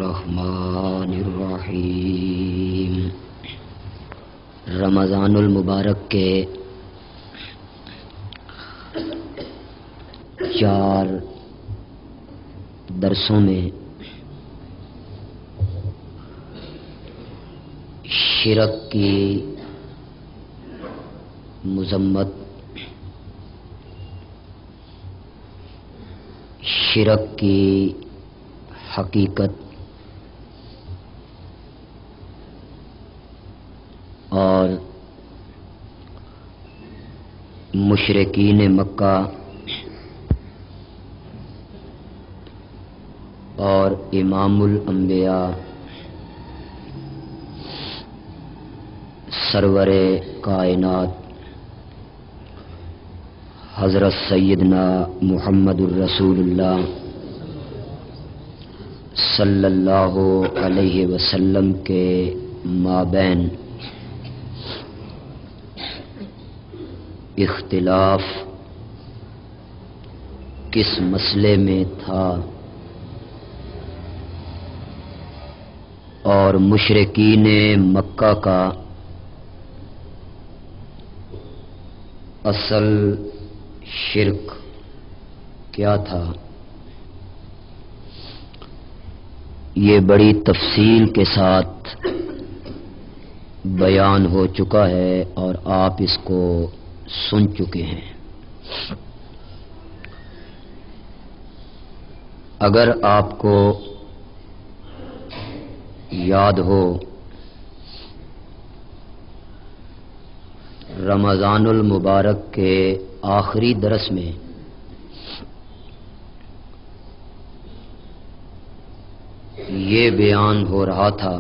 الرحمن الرحیم۔ رمضان المبارک کے 4 درسوں میں شرک کی مذمت، شرک کی حقیقت اور مشرکین مکہ اور امام الانبیاء سرور کائنات حضرت سیدنا محمد الرسول اللہ صلی اللہ علیہ وسلم کے مابین اختلاف کس مسئلے میں تھا اور مشرکین مکہ کا اصل شرک کیا تھا، یہ بڑی تفصیل کے ساتھ بیان ہو چکا ہے اور آپ اس کو سن چکے ہیں۔ اگر آپ کو یاد ہو، رمضان المبارک کے آخری درس میں یہ بیان ہو رہا تھا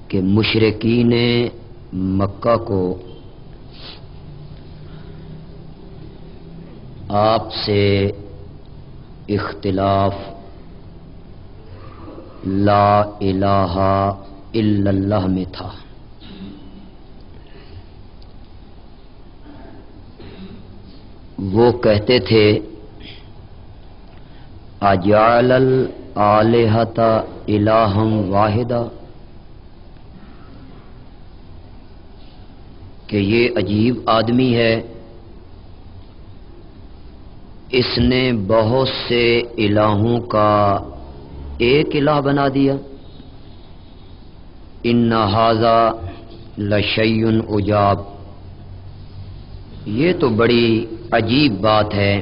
کہ مشرکین مکہ کو آپ سے اختلاف لا الہ الا اللہ میں تھا۔ وہ کہتے تھے اجعل الآلہۃ الہا واحدا، کہ یہ عجیب آدمی ہے، اس نے بہت سے الہوں کا ایک الہ بنا دیا۔ ان ھذا لشیء عجاب، یہ تو بڑی عجیب بات ہے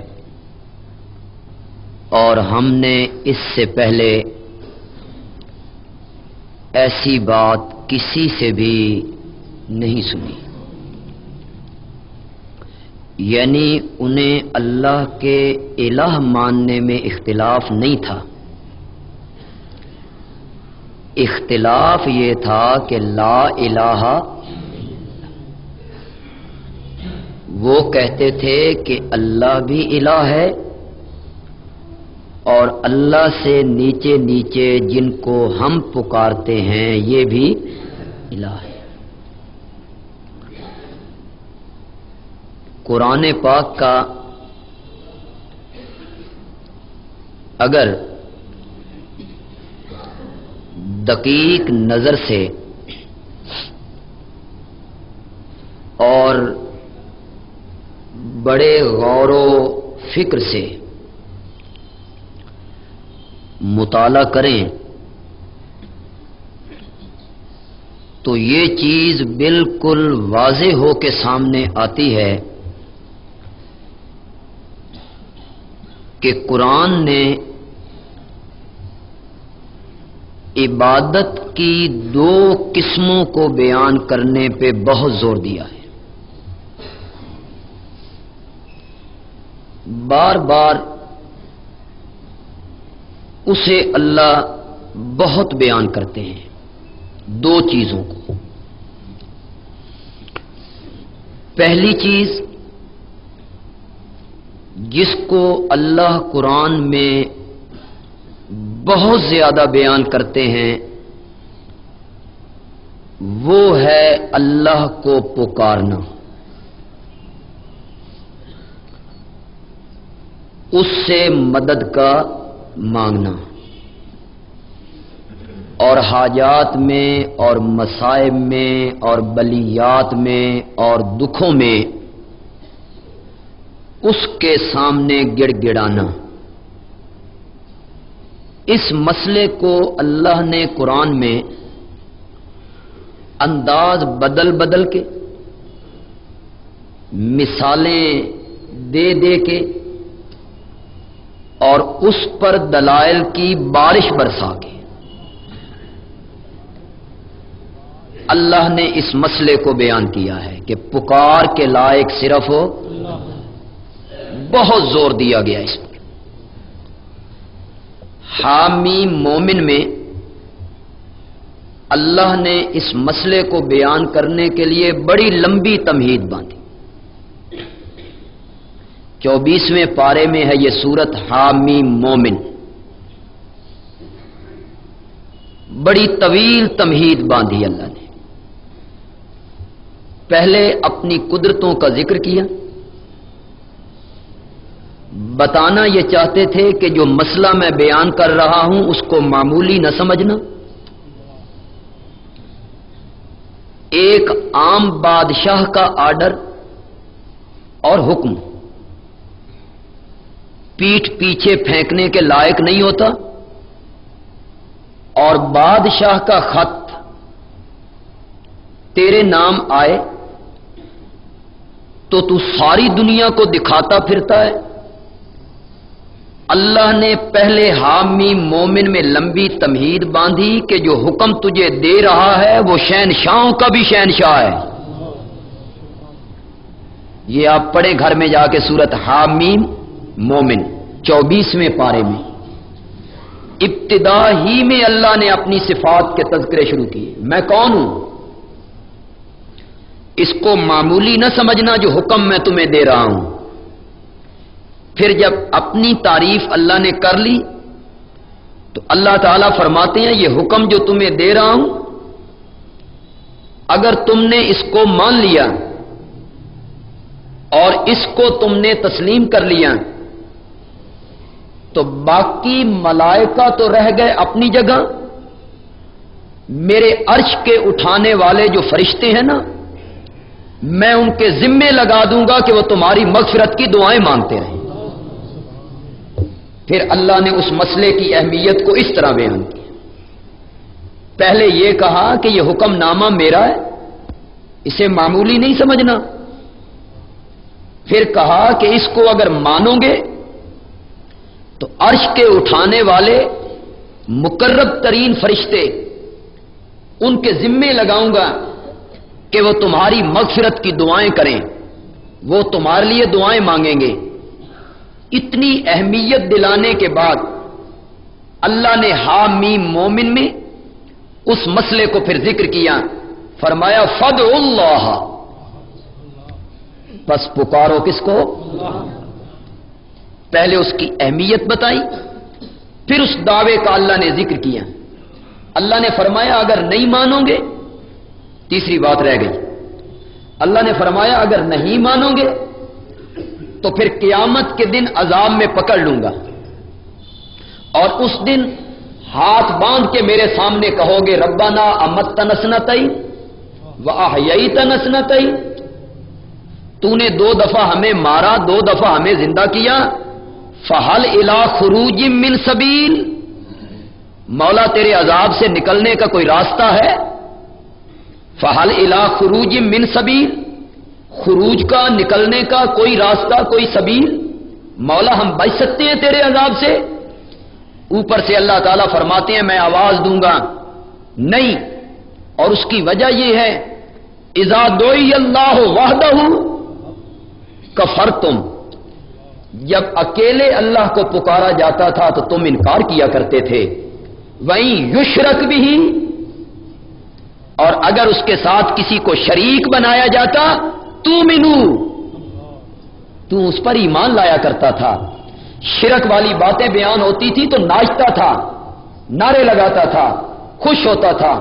اور ہم نے اس سے پہلے ایسی بات کسی سے بھی نہیں سنی۔ یعنی انہیں اللہ کے الہ ماننے میں اختلاف نہیں تھا، اختلاف یہ تھا کہ لا الہ، وہ کہتے تھے کہ اللہ بھی الہ ہے اور اللہ سے نیچے نیچے جن کو ہم پکارتے ہیں یہ بھی الہ ہے۔ قرآن پاک کا اگر دقیق نظر سے اور بڑے غور و فکر سے مطالعہ کریں تو یہ چیز بالکل واضح ہو کے سامنے آتی ہے کہ قرآن نے عبادت کی 2 قسموں کو بیان کرنے پہ بہت زور دیا ہے۔ بار بار اسے اللہ بہت بیان کرتے ہیں 2 چیزوں کو۔ پہلی چیز جس کو اللہ قرآن میں بہت زیادہ بیان کرتے ہیں وہ ہے اللہ کو پکارنا۔ اس سے مدد کا مانگنا، اور حاجات میں اور مصائب میں اور بلیات میں اور دکھوں میں اس کے سامنے گڑ گڑانا۔ اس مسئلے کو اللہ نے قرآن میں انداز بدل بدل کے، مثالیں دے دے کے اور اس پر دلائل کی بارش برسا کے اللہ نے اس مسئلے کو بیان کیا ہے کہ پکار کے لائق صرف ہو، بہت زور دیا گیا اس پر۔ حامیم مومن میں اللہ نے اس مسئلے کو بیان کرنے کے لیے بڑی لمبی تمہید باندھی۔ 24ویں پارے میں ہے یہ سورت حامیم مومن، بڑی طویل تمہید باندھی اللہ نے۔ پہلے اپنی قدرتوں کا ذکر کیا، بتانا یہ چاہتے تھے کہ جو مسئلہ میں بیان کر رہا ہوں اس کو معمولی نہ سمجھنا۔ ایک عام بادشاہ کا آرڈر اور حکم پیٹھ پیچھے پھینکنے کے لائق نہیں ہوتا، اور بادشاہ کا خط تیرے نام آئے تو ساری دنیا کو دکھاتا پھرتا ہے۔ اللہ نے پہلے حامیم مومن میں لمبی تمہید باندھی کہ جو حکم تجھے دے رہا ہے وہ شہنشاہوں کا بھی شہنشاہ ہے۔ یہ آپ پڑھیں گھر میں جا کے سورت حامیم مومن 24ویں پارے میں، ابتدا ہی میں اللہ نے اپنی صفات کے تذکرے شروع کیے۔ میں کون ہوں اس کو معمولی نہ سمجھنا جو حکم میں تمہیں دے رہا ہوں۔ پھر جب اپنی تعریف اللہ نے کر لی تو اللہ تعالیٰ فرماتے ہیں یہ حکم جو تمہیں دے رہا ہوں اگر تم نے اس کو مان لیا اور اس کو تم نے تسلیم کر لیا تو باقی ملائکہ تو رہ گئے اپنی جگہ، میرے عرش کے اٹھانے والے جو فرشتے ہیں نا، میں ان کے ذمے لگا دوں گا کہ وہ تمہاری مغفرت کی دعائیں مانگتے رہیں۔ پھر اللہ نے اس مسئلے کی اہمیت کو اس طرح بیان کیا۔ پہلے یہ کہا کہ یہ حکم نامہ میرا ہے، اسے معمولی نہیں سمجھنا۔ پھر کہا کہ اس کو اگر مانو گے تو عرش کے اٹھانے والے مقرب ترین فرشتے ان کے ذمے لگاؤں گا کہ وہ تمہاری مغفرت کی دعائیں کریں، وہ تمہارے لیے دعائیں مانگیں گے۔ اتنی اہمیت دلانے کے بعد اللہ نے حامیم مومن میں اس مسئلے کو پھر ذکر کیا، فرمایا فدعوا اللہ، بس پکارو کس کو؟ پہلے اس کی اہمیت بتائی، پھر اس دعوے کا اللہ نے ذکر کیا۔ اللہ نے فرمایا اگر نہیں مانو گے، تیسری بات رہ گئی، اللہ نے فرمایا اگر نہیں مانو گے تو پھر قیامت کے دن عذاب میں پکڑ لوں گا، اور اس دن ہاتھ باندھ کے میرے سامنے کہو گے ربنا امتنا سنتین واحییتنا سنتین، تو نے 2 دفعہ ہمیں مارا، 2 دفعہ ہمیں زندہ کیا، فہل الی خروج من سبیل، مولا تیرے عذاب سے نکلنے کا کوئی راستہ ہے؟ فہل الی خروج من سبیل، خروج کا، نکلنے کا کوئی راستہ، کوئی سبیل؟ مولا ہم بچ سکتے ہیں تیرے عذاب سے؟ اوپر سے اللہ تعالیٰ فرماتے ہیں میں آواز دوں گا نہیں، اور اس کی وجہ یہ ہے اذا دعی اللہ وحدہ کفرتم، جب اکیلے اللہ کو پکارا جاتا تھا تو تم انکار کیا کرتے تھے، وہیں یشرک بھی، اور اگر اس کے ساتھ کسی کو شریک بنایا جاتا تو اس پر ایمان لایا کرتا تھا۔ شرک والی باتیں بیان ہوتی تھی تو ناچتا تھا، نعرے لگاتا تھا، خوش ہوتا تھا۔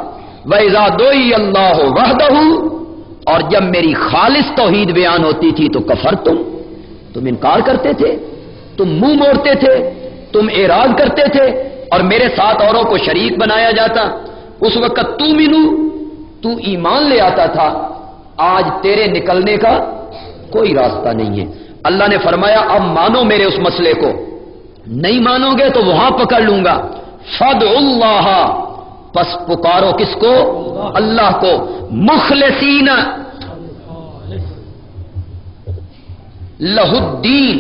وَإِذَا دُعِيَ اللَّهُ وَحْدَهُ، اور جب میری خالص توحید بیان ہوتی تھی تو کفرتم، تم انکار کرتے تھے۔ تم منہ موڑتے تھے، تم اعراض کرتے تھے اور میرے ساتھ اوروں کو شریک بنایا جاتا، اس وقت تو ایمان لے آتا تھا، آج تیرے نکلنے کا کوئی راستہ نہیں ہے۔ اللہ نے فرمایا اب مانو میرے اس مسئلے کو، نہیں مانو گے تو وہاں پکڑ لوں گا۔ فادعوا اللہ، پس پکارو کس کو؟ اللہ کو، مخلصین لہ الدین،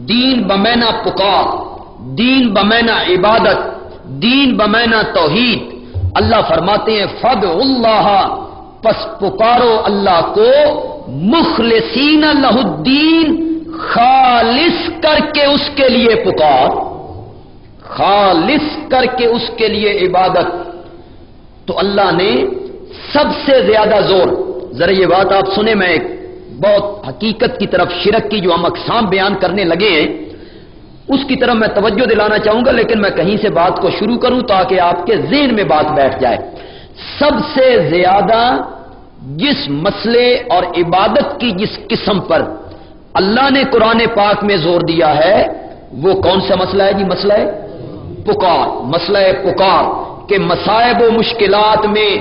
دین بمعنی پکار، دین بمعنی عبادت، دین بمعنی توحید۔ اللہ فرماتے ہیں فادعوا اللہ، پس پکارو اللہ کو، مخلصین لہ الدین، خالص کر کے اس کے لیے پکار، خالص کر کے اس کے لیے عبادت۔ تو اللہ نے سب سے زیادہ زور، ذرا یہ بات آپ سنیں، میں ایک بہت حقیقت کی طرف، شرک کی جو ہم اقسام بیان کرنے لگے ہیں اس کی طرف میں توجہ دلانا چاہوں گا، لیکن میں کہیں سے بات کو شروع کروں تاکہ آپ کے ذہن میں بات بیٹھ جائے۔ سب سے زیادہ جس مسئلے اور عبادت کی جس قسم پر اللہ نے قرآن پاک میں زور دیا ہے وہ کون سا مسئلہ ہے جی؟ مسئلہ ہے پکار، مسئلہ ہے پکار، کہ مصائب و مشکلات میں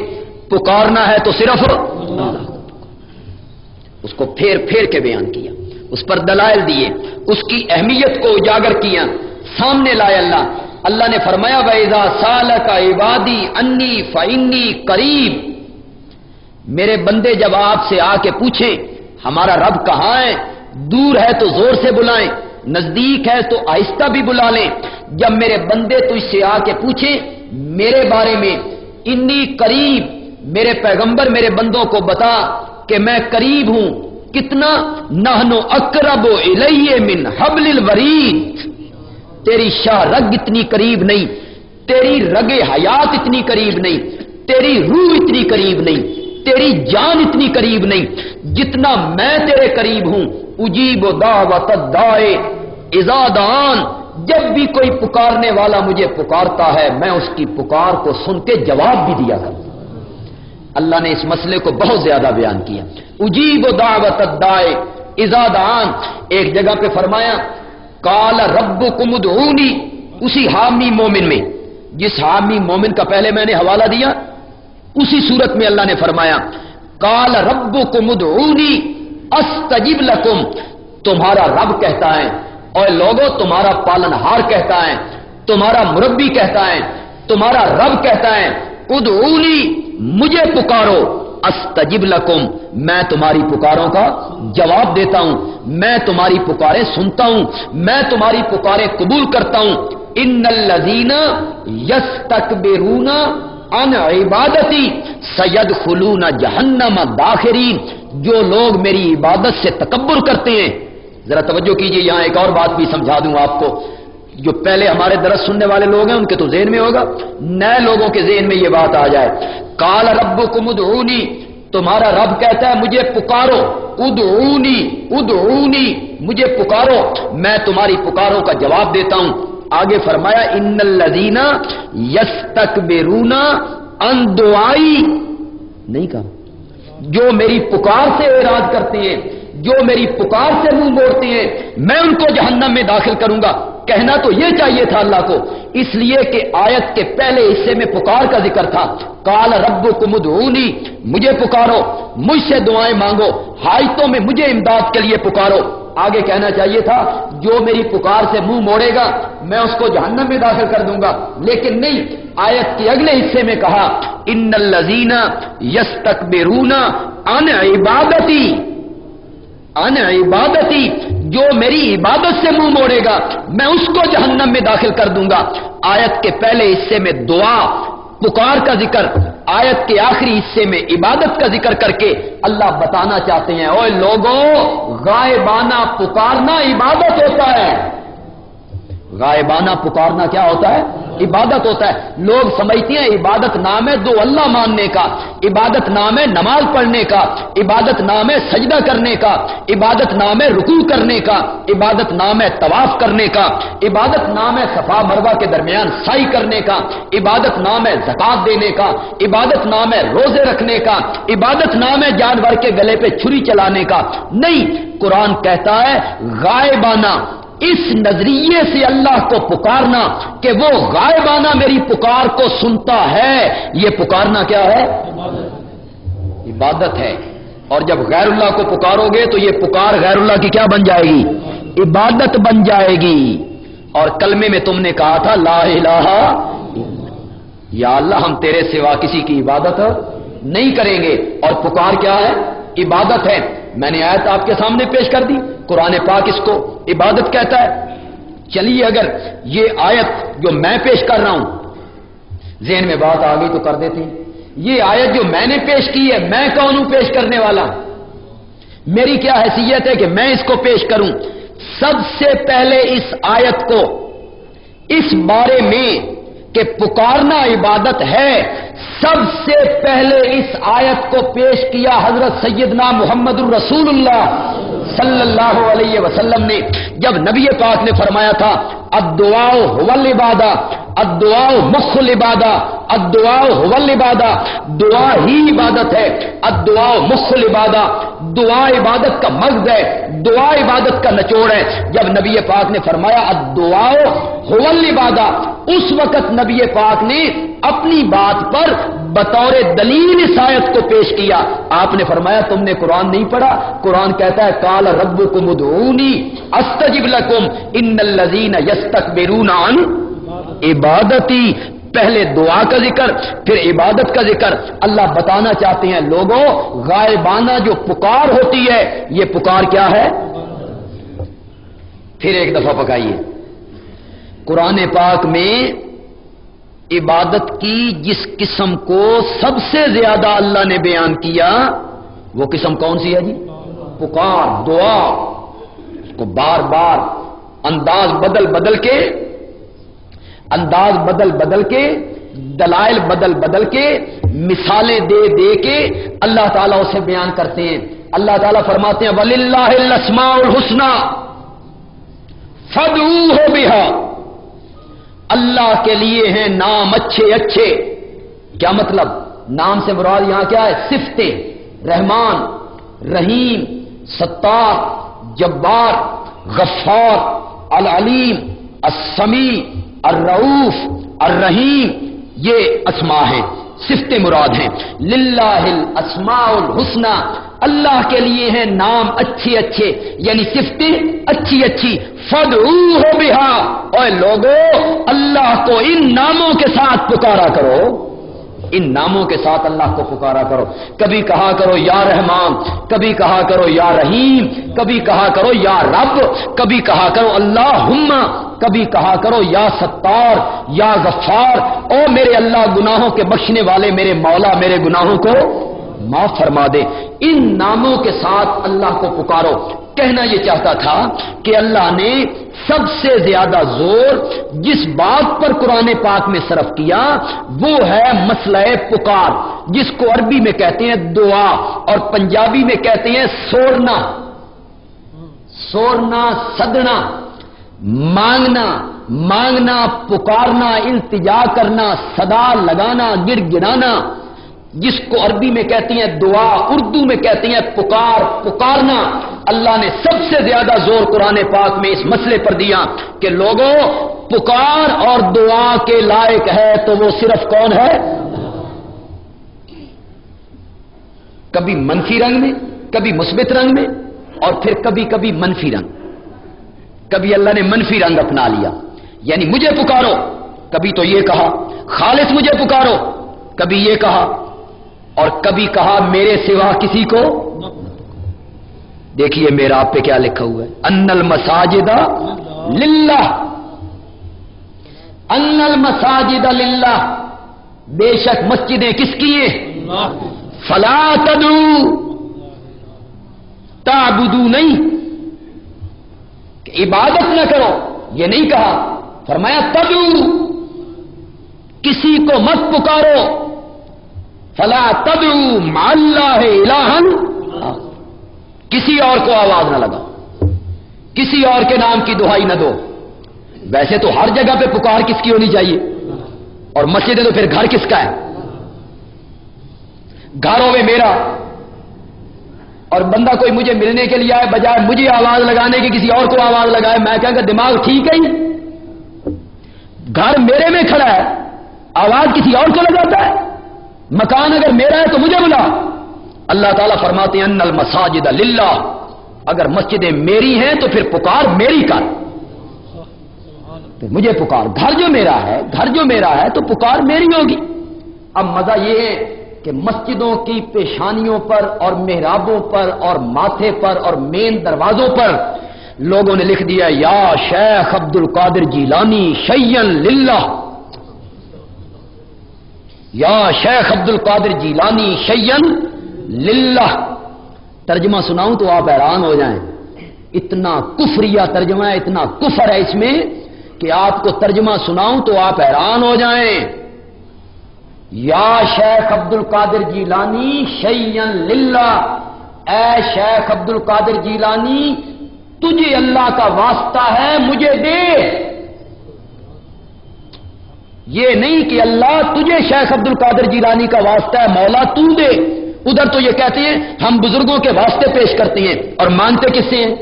پکارنا ہے تو صرف اس کو پھیر پھیر کے بیان کیا، اس پر دلائل دیے، اس کی اہمیت کو اجاگر کیا، سامنے لائے اللہ۔ اللہ نے فرمایا وَإِذَا سَأَلَكَ عِبَادِي عَنِّي فَإِنِّي قَرِيبٌ، میرے بندے جب آپ سے آ کے پوچھیں ہمارا رب کہاں ہے، دور ہے تو زور سے بلائیں، نزدیک ہے تو آہستہ بھی بلا لیں۔ جب میرے بندے تو اس سے آ کے پوچھیں میرے بارے میں، انی قریب، میرے پیغمبر میرے بندوں کو بتا کہ میں قریب ہوں، کتنا؟ نحن اقرب الیہ من حبل الورید، تیری شاہ رگ اتنی قریب نہیں، تیری رگ حیات اتنی قریب نہیں، تیری روح اتنی قریب نہیں، تیری جان اتنی قریب نہیں جتنا میں تیرے قریب ہوں۔ اجیب دعوت الداعی اذا دعان، جب بھی کوئی پکارنے والا مجھے پکارتا ہے میں اس کی پکار کو سن کے جواب بھی دیا کرتا ہوں۔ اللہ نے اس مسئلے کو بہت زیادہ بیان کیا، اجیب دعوت الداعی اذا دعان۔ ایک جگہ پہ فرمایا قال ربکم ادعونی، اسی حامی مومن میں، جس حامی مومن کا پہلے میں نے حوالہ دیا، اسی صورت میں اللہ نے فرمایا قال ربکم ادعونی استجب لکم، تمہارا رب کہتا ہے، اور لوگوں تمہارا پالنہار کہتا ہے، تمہارا مربی کہتا ہے، تمہارا رب کہتا ہے ادعونی، مجھے پکارو، استجب لکم، میں تمہاری پکاروں کا جواب دیتا ہوں، میں تمہاری پکاریں سنتا ہوں، میں تمہاری پکاریں قبول کرتا ہوں۔ ان الذین یستکبرون عن عبادتی سیدخلون جہنم داخرین، جو لوگ میری عبادت سے تکبر کرتے ہیں، ذرا توجہ کیجئے، یہاں ایک اور بات بھی سمجھا دوں آپ کو، جو پہلے ہمارے درس سننے والے لوگ ہیں ان کے تو ذہن میں ہوگا، نئے لوگوں کے ذہن میں یہ بات آ جائے۔ قال ربکم ادعونی، تمہارا رب کہتا ہے مجھے پکارو، ادعونی ادعونی، مجھے پکارو، میں تمہاری پکاروں کا جواب دیتا ہوں۔ آگے فرمایا ان الذین یستکبرون عن دعائی، نہیں کہا جو میری پکار سے اعراض کرتے ہیں، جو میری پکار سے منہ موڑتے ہیں میں ان کو جہنم میں داخل کروں گا۔ کہنا تو یہ چاہیے تھا اللہ کو، اس لیے کہ آیت کے پہلے حصے میں پکار کا ذکر تھا، قال ربکم ادعونی، مجھے پکارو، مجھ سے دعائیں مانگو، حاجتوں میں مجھے امداد کے لیے پکارو۔ آگے کہنا چاہیے تھا جو میری پکار سے منہ موڑے گا میں اس کو جہنم میں داخل کر دوں گا، لیکن نہیں، آیت کے اگلے حصے میں کہا ان الذین یستکبرون عن عبادتی، عن عبادتی، جو میری عبادت سے منہ موڑے گا میں اس کو جہنم میں داخل کر دوں گا۔ آیت کے پہلے حصے میں دعا پکار کا ذکر، آیت کے آخری حصے میں عبادت کا ذکر کر کے اللہ بتانا چاہتے ہیں اوے لوگوں، غائبانہ پکارنا عبادت ہوتا ہے، غائبانہ پکارنا کیا ہوتا ہے؟ عبادت ہوتا ہے۔ لوگ سمجھتے ہیں عبادت نام ہے دو اللہ ماننے کا، عبادت نام ہے نماز پڑھنے کا، عبادت نام ہے سجدہ کرنے کا، عبادت نام ہے رکوع کرنے کا، عبادت نام ہے طواف کرنے کا، عبادت نام ہے صفا مروہ کے درمیان سعی کرنے کا، عبادت نام ہے زکات دینے کا، عبادت نام ہے روزے رکھنے کا، عبادت نام ہے جانور کے گلے پہ چھری چلانے کا۔ نہیں، قرآن کہتا ہے غائبانہ اس نظریے سے اللہ کو پکارنا کہ وہ غائبانہ میری پکار کو سنتا ہے، یہ پکارنا کیا ہے؟ عبادت ہے۔ اور جب غیر اللہ کو پکارو گے تو یہ پکار غیر اللہ کی کیا بن جائے گی؟ عبادت بن جائے گی۔ اور کلمے میں تم نے کہا تھا لا الہ یا اللہ، ہم تیرے سوا کسی کی عبادت نہیں کریں گے، اور پکار کیا ہے؟ عبادت ہے۔ میں نے آیت آپ کے سامنے پیش کر دی، قرآن پاک اس کو عبادت کہتا ہے۔ چلیے اگر یہ آیت جو میں پیش کر رہا ہوں، ذہن میں بات آ گئی تو کر دیتے ہیں، یہ آیت جو میں نے پیش کی ہے، میں کون ہوں پیش کرنے والا؟ میری کیا حیثیت ہے کہ میں اس کو پیش کروں؟ سب سے پہلے اس آیت کو اس بارے میں کہ پکارنا عبادت ہے، سب سے پہلے اس آیت کو پیش کیا حضرت سیدنا محمد الرسول اللہ صلی اللہ علیہ وسلم نے، جب نبی پاک نے فرمایا تھا الدعاء هو العبادہ، الدعاء مخ العبادہ، الدعاء هو العبادہ، دعا ہی عبادت ہے، الدعاء مخ العبادہ، دعا عبادت کا مغز ہے، دعا عبادت کا نچوڑ ہے۔ جب نبی پاک نے فرمایا الدعاء هو العبادہ، اس وقت نبی پاک نے اپنی بات پر بطور دلیل اس آیت کو پیش کیا۔ آپ نے فرمایا تم نے قرآن نہیں پڑھا؟ قرآن کہتا ہے قال ربکم ادعونی استجب لکم ان الذین یستکبرون عن عبادتی۔ پہلے دعا کا ذکر، پھر عبادت کا ذکر۔ اللہ بتانا چاہتے ہیں لوگوں، غائبانہ جو پکار ہوتی ہے یہ پکار کیا ہے؟ پھر ایک دفعہ پکائیے، قرآن پاک میں عبادت کی جس قسم کو سب سے زیادہ اللہ نے بیان کیا وہ قسم کون سی ہے جی؟ پکار، دعا۔ اس کو بار بار انداز بدل بدل کے دلائل بدل بدل کے مثالیں دے دے کے اللہ تعالیٰ اسے بیان کرتے ہیں۔ اللہ تعالیٰ فرماتے ہیں وَلِلَّهِ الْأَسْمَاءُ الْحُسْنَى فَادْعُوهُ بِهَا، اللہ کے لیے ہیں نام اچھے اچھے۔ کیا مطلب؟ نام سے مراد یہاں کیا ہے؟ صفتیں، رحمان، رحیم، ستار، جبار، غفار، العلیم، السمیع، الرؤوف، الرحیم، یہ اسماء ہیں، صفتیں مراد ہیں۔ للہ الاسماء الحسنى، اللہ کے لیے ہیں نام اچھے اچھے، یعنی صفتیں اچھی اچھی۔ فادعوہ بہا، اے لوگو اللہ کو ان ناموں کے ساتھ پکارا کرو، ان ناموں کے ساتھ اللہ کو پکارا کرو۔ کبھی کہا کرو یا رحمان، کبھی کہا کرو یا رحیم، کبھی کہا کرو یا رب، کبھی کہا کرو اللہم، کبھی کہا کرو یا ستار، یا غفار۔ او میرے اللہ گناہوں کے بخشنے والے، میرے مولا میرے گناہوں کو معاف فرما دے۔ ان ناموں کے ساتھ اللہ کو پکارو۔ کہنا یہ چاہتا تھا کہ اللہ نے سب سے زیادہ زور جس بات پر قرآن پاک میں صرف کیا وہ ہے مسئلہ پکار، جس کو عربی میں کہتے ہیں دعا اور پنجابی میں کہتے ہیں سورنا۔ سورنا، صدنا، مانگنا، پکارنا، التجا کرنا، صدا لگانا، گڑ گڑانا، جس کو عربی میں کہتی ہیں دعا، اردو میں کہتی ہیں پکارنا۔ اللہ نے سب سے زیادہ زور قرآن پاک میں اس مسئلے پر دیا کہ لوگوں پکار اور دعا کے لائق ہے تو وہ صرف کون ہے؟ کبھی منفی رنگ میں، کبھی مثبت رنگ میں، اور پھر کبھی کبھی منفی رنگ۔ کبھی اللہ نے منفی رنگ اپنا لیا، یعنی مجھے پکارو، کبھی تو یہ کہا خالص مجھے پکارو، کبھی یہ کہا، اور کبھی کہا میرے سوا کسی کو۔ دیکھیے میرا آپ پہ کیا لکھا ہوا ہے، ان المساجد للہ، ان المساجد للہ، بے شک مسجدیں کس کی ہیں؟ فلا تدعوا، تعبدوا نہیں، کہ عبادت نہ کرو یہ نہیں کہا، فرمایا تدعوا، کسی کو مت پکارو، فلا تدعوا مع اللہ الہا، کسی اور کو آواز نہ لگاؤ، کسی اور کے نام کی دہائی نہ دو۔ ویسے تو ہر جگہ پہ پکار کس کی ہونی چاہیے، اور مسجد ہے تو پھر گھر کس کا ہے؟ گھر ہوئے میرا، اور بندہ کوئی مجھے ملنے کے لیے آئے، بجائے مجھے آواز لگانے کی کسی اور کو آواز لگائے، میں کہوں گا دماغ ٹھیک ہے ہی؟ گھر میرے میں کھڑا ہے، آواز کسی اور کو لگاتا ہے؟ مکان اگر میرا ہے تو مجھے بلا۔ اللہ تعالیٰ فرماتے ہیں ان المساجد للہ، اگر مسجدیں میری ہیں تو پھر پکار میری کر، پھر مجھے پکار۔ گھر جو میرا ہے تو پکار میری ہوگی۔ اب مزہ یہ ہے کہ مسجدوں کی پیشانیوں پر اور محرابوں پر اور ماتھے پر اور مین دروازوں پر لوگوں نے لکھ دیا یا شیخ عبد القادر جیلانی شیئا للہ، یا شیخ عبد القادر جیلانی شیئا للہ۔ ترجمہ سناؤں تو آپ حیران ہو جائیں، اتنا کفریہ ترجمہ ہے، اتنا کفر ہے اس میں کہ آپ کو ترجمہ سناؤں تو آپ حیران ہو جائیں۔ یا شیخ عبد القادر جیلانی شیئا للہ، اے شیخ عبد القادر جیلانی تجھے اللہ کا واسطہ ہے مجھے دے۔ یہ نہیں کہ اللہ تجھے شیخ عبد القادر جیلانی کا واسطہ ہے مولا تو دے۔ ادھر تو یہ کہتے ہیں ہم بزرگوں کے واسطے پیش کرتے ہیں، اور مانگتے کس سے ہیں؟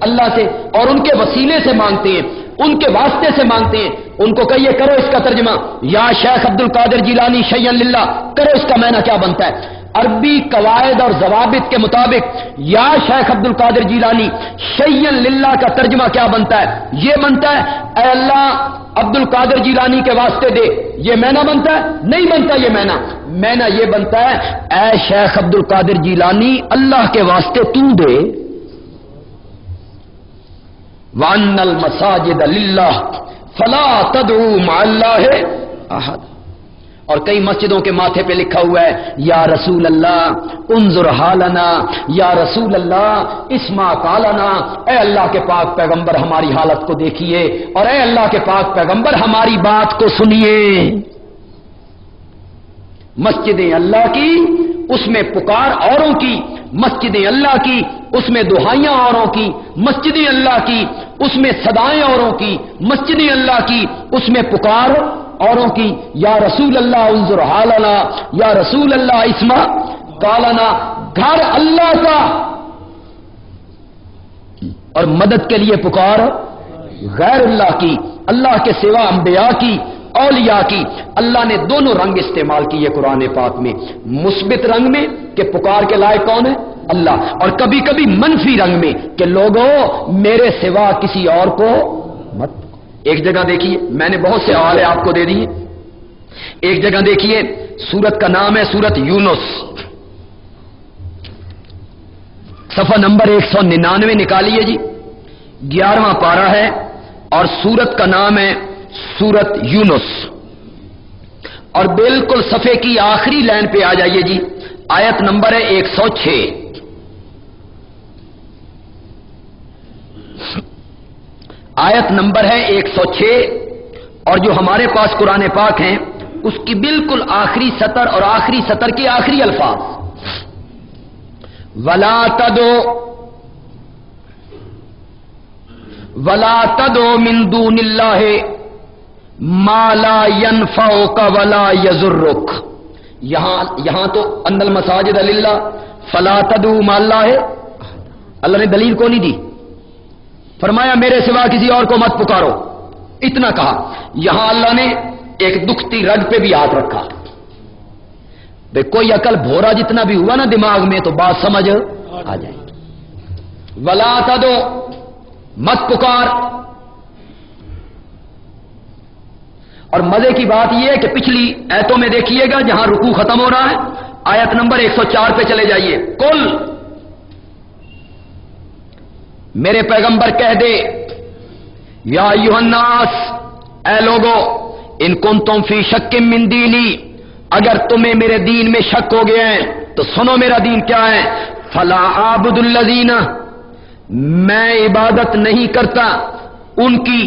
اللہ سے، اور ان کے وسیلے سے مانگتے ہیں، ان کے واسطے سے مانگتے ہیں۔ ان کو کہیے کرو اس کا ترجمہ، یا شیخ عبد القادر جیلانی شیئا للہ، کرو اس کا معنی کیا بنتا ہے؟ عربی قواعد اور ضوابط کے مطابق یا شیخ عبد القادر جیلانی شیئا للہ کا ترجمہ کیا بنتا ہے؟ یہ بنتا ہے اے اللہ عبد القادر جیلانی کے واسطے دے۔ یہ معنی بنتا ہے؟ نہیں بنتا یہ معنی یہ بنتا ہے اے شیخ عبد القادر جیلانی اللہ کے واسطے تو دے۔ وَأَنَّ الْمَسَاجِدَ لِلَّهِ فَلَا تَدْعُوا مَعَ اللَّهِ أَحَدًا۔ اور کئی مسجدوں کے ماتھے پہ لکھا ہوا ہے یا رسول اللہ انظر حالنا، یا رسول اللہ اسمع قالنا، اے اللہ کے پاک پیغمبر ہماری حالت کو دیکھیے، اور اے اللہ کے پاک پیغمبر ہماری بات کو سنیے۔ مسجدیں اللہ کی اس میں پکار اوروں کی، مسجدیں اللہ کی اس میں دہائیاں اوروں کی، مسجدیں اللہ کی اس میں صدائیں اوروں کی، مسجدیں اللہ کی اس میں پکار اوروں کی۔ یا رسول اللہ انظر حالنا، یا رسول اللہ اسمع قالنا۔ گھر اللہ کا اور مدد کے لیے پکار غیر اللہ کی، اللہ کے سوا انبیاء کی، اولیاء کی۔ اللہ نے دونوں رنگ استعمال کیے قرآن پاک میں، مثبت رنگ میں کہ پکار کے لائق کون ہے؟ اللہ، اور کبھی کبھی منفی رنگ میں کہ لوگوں میرے سوا کسی اور کو مت۔ ایک جگہ دیکھیے، میں نے بہت سے حوالے آپ کو دے دیے، ایک جگہ دیکھیے سورت کا نام ہے سورت یونس، صفحہ نمبر 199 نکالیے جی، 11واں پارہ ہے اور سورت کا نام ہے سورت یونس، اور بالکل صفحے کی آخری لائن پہ آ جائیے جی، آیت نمبر ہے 106۔ آیت نمبر ہے 106، اور جو ہمارے پاس قرآن پاک ہیں اس کی بالکل آخری سطر اور آخری سطر کے آخری الفاظ وَلَا تَدْعُ مِن دُونِ اللَّهِ مَا لَا يَنفَعُكَ وَلَا يَضُرُّكَ۔ یہاں تو ان المساجد للہ فلا تدعوا مع اللہ، اللہ نے دلیل کو نہیں دی، فرمایا میرے سوا کسی اور کو مت پکارو، اتنا کہا۔ یہاں اللہ نے ایک دکھتی رگ پہ بھی ہاتھ رکھا، بے کوئی عقل بھورا جتنا بھی ہوا نا دماغ میں تو بات سمجھ آ جائے گی۔ ولا تدعو، مت پکار۔ اور مزے کی بات یہ ہے کہ پچھلی ایتوں میں دیکھیے گا جہاں رکوع ختم ہو رہا ہے، آیت نمبر 104 پہ چلے جائیے، کل میرے پیغمبر کہہ دے یا ایھا الناس، اے لوگو، ان کنتم فی شک من دینی، اگر تمہیں میرے دین میں شک ہو گیا ہے تو سنو میرا دین کیا ہے۔ فلا اعبد الذین، میں عبادت نہیں کرتا ان کی،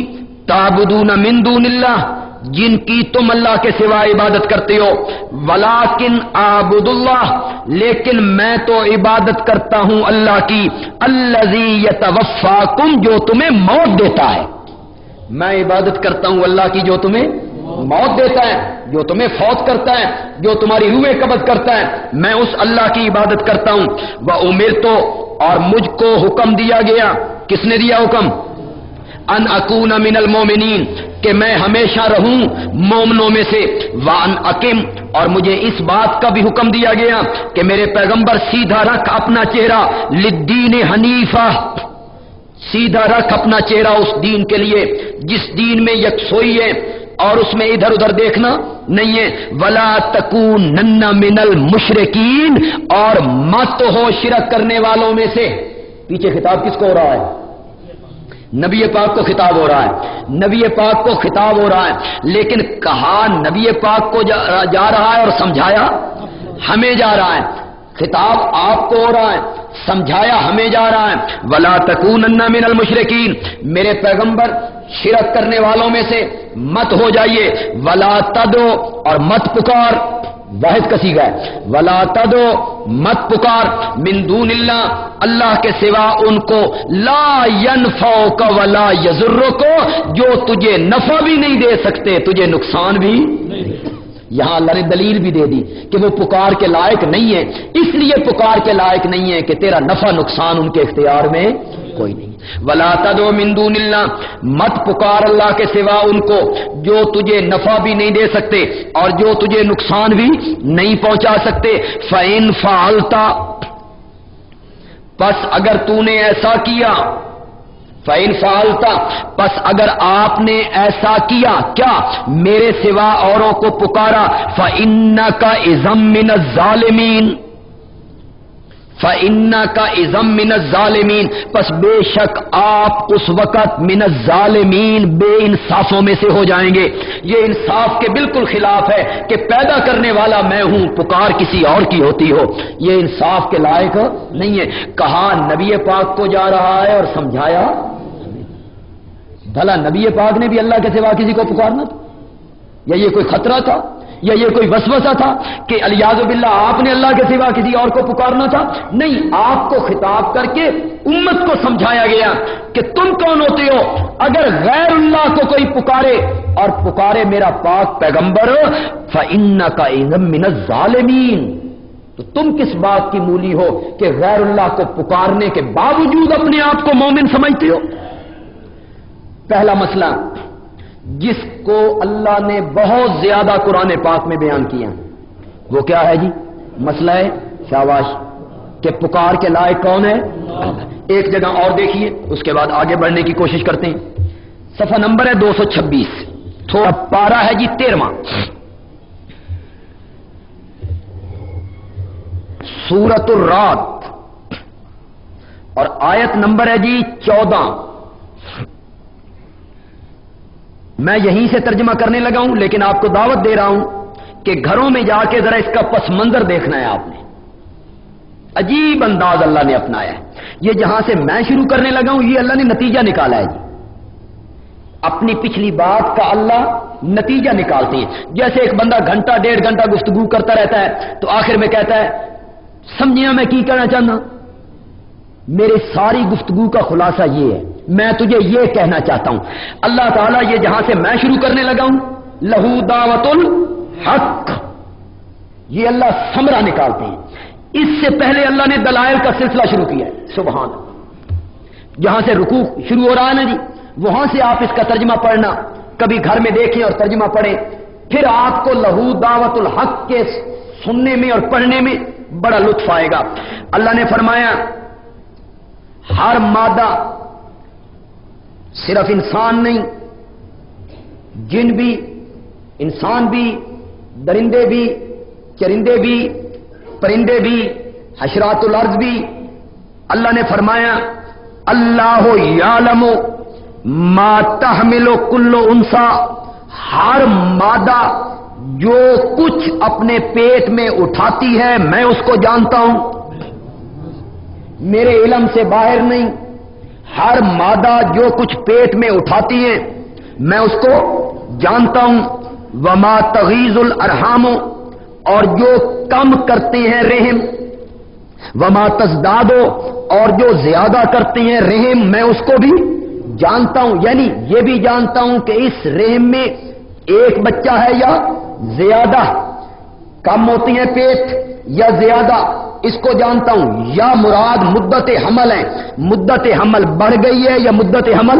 تعبدون من دون اللہ، جن کی تم اللہ کے سوا عبادت کرتے ہو، ولیکن اعبد اللہ، لیکن میں تو عبادت کرتا ہوں اللہ کی، الذی یتوفاکم، جو تمہیں موت دیتا ہے۔ میں عبادت کرتا ہوں اللہ کی جو تمہیں موت دیتا ہے، جو تمہیں فوت کرتا ہے، جو تمہاری روحیں قبض کرتا ہے، میں اس اللہ کی عبادت کرتا ہوں۔ وَأُمِرْتُ، اور مجھ کو حکم دیا گیا، کس نے دیا حکم؟ ان اکون من المومنین، کہ میں ہمیشہ رہوں مومنوں میں سے۔ وان اقم، اور مجھے اس بات کا بھی حکم دیا گیا کہ میرے پیغمبر سیدھا رکھ اپنا چہرہ، للدین حنیفہ، سیدھا رکھ اپنا چہرہ اس دین کے لیے جس دین میں یکسوئی ہے اور اس میں ادھر ادھر دیکھنا نہیں ہے۔ ولا تکونن من المشرکین، اور مت ہو شرک کرنے والوں میں سے۔ پیچھے خطاب کس کو ہو رہا ہے؟ نبی پاک کو خطاب ہو رہا ہے، نبی پاک کو خطاب ہو رہا ہے، لیکن کہا نبی پاک کو جا رہا ہے اور سمجھایا ہمیں جا رہا ہے۔ خطاب آپ کو ہو رہا ہے، سمجھایا ہمیں جا رہا ہے۔ ولا تکونن من المشرکین، میرے پیغمبر شرک کرنے والوں میں سے مت ہو جائیے۔ ولا تدعو، اور مت پکار، واحد کا صیغہ ہے، ولا تدعو، مت پکار، من دون اللہ، اللہ کے سوا ان کو، لا ینفعک ولا یضرک، جو تجھے نفع بھی نہیں دے سکتے، تجھے نقصان بھی نہیں۔ یہاں اللہ نے دلیل بھی دے دی کہ وہ پکار کے لائق نہیں ہے، اس لیے پکار کے لائق نہیں ہے کہ تیرا نفع نقصان ان کے اختیار میں کوئی نہیں۔ ولا تدعو من دون اللہ، مت پکار اللہ کے سوا ان کو جو تجھے نفع بھی نہیں دے سکتے اور جو تجھے نقصان بھی نہیں پہنچا سکتے۔ فَإِن فَعَلْتَ، پس اگر تو نے ایسا کیا، فَإِن فَعَلْتَ، پس اگر آپ نے ایسا کیا، کیا؟ میرے سوا اوروں کو پکارا، فَإِنَّكَ إِذًا مِّنَ الظَّالِمِينَ، فَإِنَّكَ إِذًا مِّنَ الظَّالِمِينَ، پس بے شک آپ اس وقت من الظالمین، بے انصافوں میں سے ہو جائیں گے۔ یہ انصاف کے بالکل خلاف ہے کہ پیدا کرنے والا میں ہوں، پکار کسی اور کی ہوتی ہو، یہ انصاف کے لائق نہیں ہے۔ کہا نبی پاک کو جا رہا ہے اور سمجھایا، بھلا نبی پاک نے بھی اللہ کے سوا کسی کو پکارنا تھا؟ یا یہ کوئی خطرہ تھا؟ یا یہ کوئی وسوسہ تھا کہ الیاذ باللہ آپ نے اللہ کے سوا کسی اور کو پکارنا تھا؟ نہیں، آپ کو خطاب کر کے امت کو سمجھایا گیا کہ تم کون ہوتے ہو اگر غیر اللہ کو کوئی پکارے اور پکارے میرا پاک پیغمبر، فَإِنَّكَ إِذًا مِّنَ الظَّالِمِينَ، تو تم کس بات کی مولی ہو کہ غیر اللہ کو پکارنے کے باوجود اپنے آپ کو مومن سمجھتے ہو؟ پہلا مسئلہ جس کو اللہ نے بہت زیادہ قرآن پاک میں بیان کیا وہ کیا ہے جی؟ مسئلہ ہے شاباش کہ پکار کے لائق کون ہے؟ ایک جگہ اور دیکھیے، اس کے بعد آگے بڑھنے کی کوشش کرتے ہیں۔ صفحہ نمبر ہے 226، تھوڑا پارا ہے جی 13واں، سورۃ الرعد، اور آیت نمبر ہے جی 14۔ میں یہیں سے ترجمہ کرنے لگا ہوں، لیکن آپ کو دعوت دے رہا ہوں کہ گھروں میں جا کے ذرا اس کا پس منظر دیکھنا ہے آپ نے۔ عجیب انداز اللہ نے اپنایا ہے۔ یہ جہاں سے میں شروع کرنے لگا ہوں یہ اللہ نے نتیجہ نکالا ہے جی، اپنی پچھلی بات کا اللہ نتیجہ نکالتے ہیں۔ جیسے ایک بندہ گھنٹہ 1.5 گھنٹہ گفتگو کرتا رہتا ہے تو آخر میں کہتا ہے سمجھیا میں کی کہنا چاہنا، میرے ساری گفتگو کا خلاصہ یہ ہے، میں تجھے یہ کہنا چاہتا ہوں۔ اللہ تعالیٰ یہ جہاں سے میں شروع کرنے لگا ہوں، لہو دعوت الحق، یہ اللہ ثمرہ نکالتے ہیں۔ اس سے پہلے اللہ نے دلائل کا سلسلہ شروع کیا ہے، سبحان اللہ۔ جہاں سے رکوع شروع ہو رہا ہے نا جی، وہاں سے آپ اس کا ترجمہ پڑھنا، کبھی گھر میں دیکھیں اور ترجمہ پڑھیں، پھر آپ کو لہو دعوت الحق کے سننے میں اور پڑھنے میں بڑا لطف آئے گا۔ اللہ نے فرمایا ہر مادہ، صرف انسان نہیں، جن بھی، انسان بھی، درندے بھی، چرندے بھی، پرندے بھی، حشرات الارض بھی، اللہ نے فرمایا اللہ یعلم ما تحمل کل انثی، ہر مادہ جو کچھ اپنے پیٹ میں اٹھاتی ہے میں اس کو جانتا ہوں، میرے علم سے باہر نہیں۔ ہر مادہ جو کچھ پیٹ میں اٹھاتی ہے میں اس کو جانتا ہوں۔ وما تغیظ الارحام، اور جو کم کرتے ہیں رحم، وما تزداد، اور جو زیادہ کرتے ہیں رحم میں اس کو بھی جانتا ہوں، یعنی یہ بھی جانتا ہوں کہ اس رحم میں ایک بچہ ہے یا زیادہ، کم ہوتی ہیں پیٹ یا زیادہ، اس کو جانتا ہوں، یا مراد مدت حمل ہے، مدت حمل بڑھ گئی ہے یا مدت حمل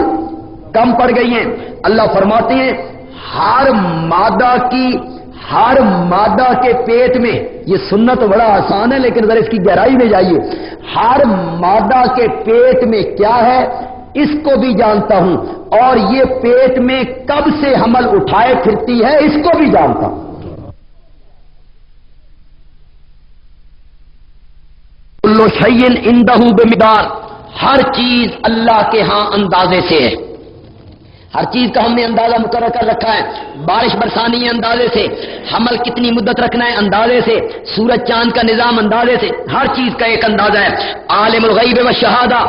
کم پڑ گئی ہے۔ اللہ فرماتے ہیں ہر مادہ کے پیٹ میں، یہ سننا تو بڑا آسان ہے لیکن ذرا اس کی گہرائی میں جائیے، ہر مادہ کے پیٹ میں کیا ہے اس کو بھی جانتا ہوں، اور یہ پیٹ میں کب سے حمل اٹھائے پھرتی ہے اس کو بھی جانتا ہوں۔ کل شیء عندہ بمقدار، ہر چیز اللہ کے ہاں اندازے سے ہے، ہر چیز کا ہم نے اندازہ مقرر کر رکھا ہے۔ بارش برسانی ہے اندازے سے، حمل کتنی مدت رکھنا ہے اندازے سے، سورج چاند کا نظام اندازے سے، ہر چیز کا ایک اندازہ ہے۔ عالم الغیب والشہادہ،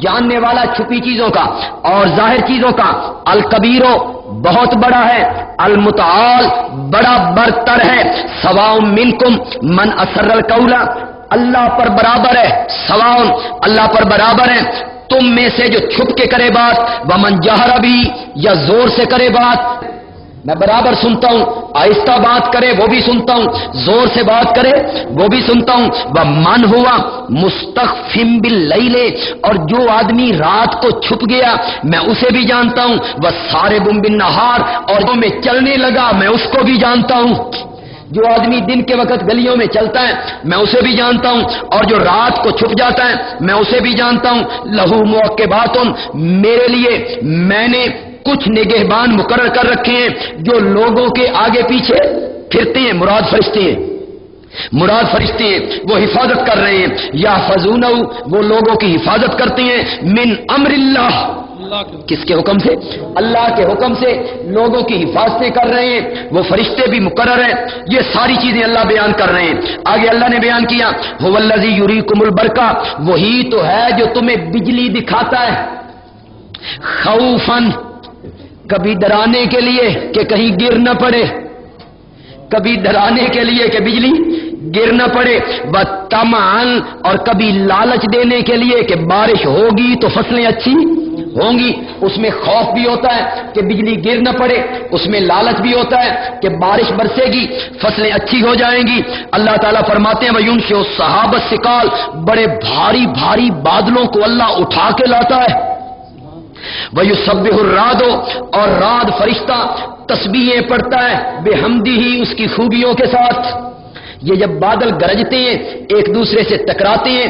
جاننے والا چھپی چیزوں کا اور ظاہر چیزوں کا، الکبیر بہت بڑا ہے، المتعال بڑا برتر ہے، سواء منکم من اسر القول، اللہ پر برابر ہے، سواء اللہ پر برابر ہے تم میں سے جو چھپ کے کرے بات، ومن جہر بھی یا زور سے کرے بات، میں برابر سنتا ہوں، آہستہ بات کرے وہ بھی سنتا ہوں، زور سے بات کرے وہ بھی سنتا ہوں، ومن ہوا مستخفٍ باللیل، اور جو آدمی رات کو چھپ گیا میں اسے بھی جانتا ہوں، وسارب بالنہار، اور جو میں چلنے لگا میں اس کو بھی جانتا ہوں، جو آدمی دن کے وقت گلیوں میں چلتا ہے میں اسے بھی جانتا ہوں، اور جو رات کو چھپ جاتا ہے میں اسے بھی جانتا ہوں۔ لہو معقبات، میرے لیے میں نے کچھ نگہبان مقرر کر رکھے ہیں جو لوگوں کے آگے پیچھے پھرتے ہیں، مراد فرشتے ہیں، مراد فرشتے ہیں، وہ حفاظت کر رہے ہیں، یحفظونہ، وہ لوگوں کی حفاظت کرتے ہیں، من امر اللہ، کس کے حکم سے؟ اللہ کے حکم سے لوگوں کی حفاظتیں کر رہے ہیں، وہ فرشتے بھی مقرر ہیں۔ یہ ساری چیزیں اللہ بیان کر رہے ہیں۔ آگے اللہ نے بیان کیا هو الذی یریکم البرق، وہی تو ہے جو تمہیں بجلی دکھاتا ہے، خوفاً، کبھی ڈرانے کے لیے کہ کہیں گر نہ پڑے، کبھی ڈرانے کے لیے کہ بجلی گر نہ پڑے، وطمعاً، اور کبھی لالچ دینے کے لیے کہ بارش ہوگی تو فصلیں اچھی ہوں گی، اس میں خوف بھی ہوتا ہے کہ بجلی گر نہ پڑے، اس میں لالچ بھی ہوتا ہے کہ بارش برسے گی فصلیں اچھی ہو جائیں گی۔ اللہ تعالیٰ فرماتے ہیں وَيُنشِئُ السَّحَابَ الثِّقَالَ، بڑے بھاری بھاری بادلوں کو اللہ اٹھا کے لاتا ہے۔ وَيُسَبِّحُ الرَّعْدُ، اور رعد فرشتہ تسبیحیں پڑھتا ہے، بِحَمْدِهِ، اس کی خوبیوں کے ساتھ۔ یہ جب بادل گرجتے ہیں ایک دوسرے سے ٹکراتے ہیں،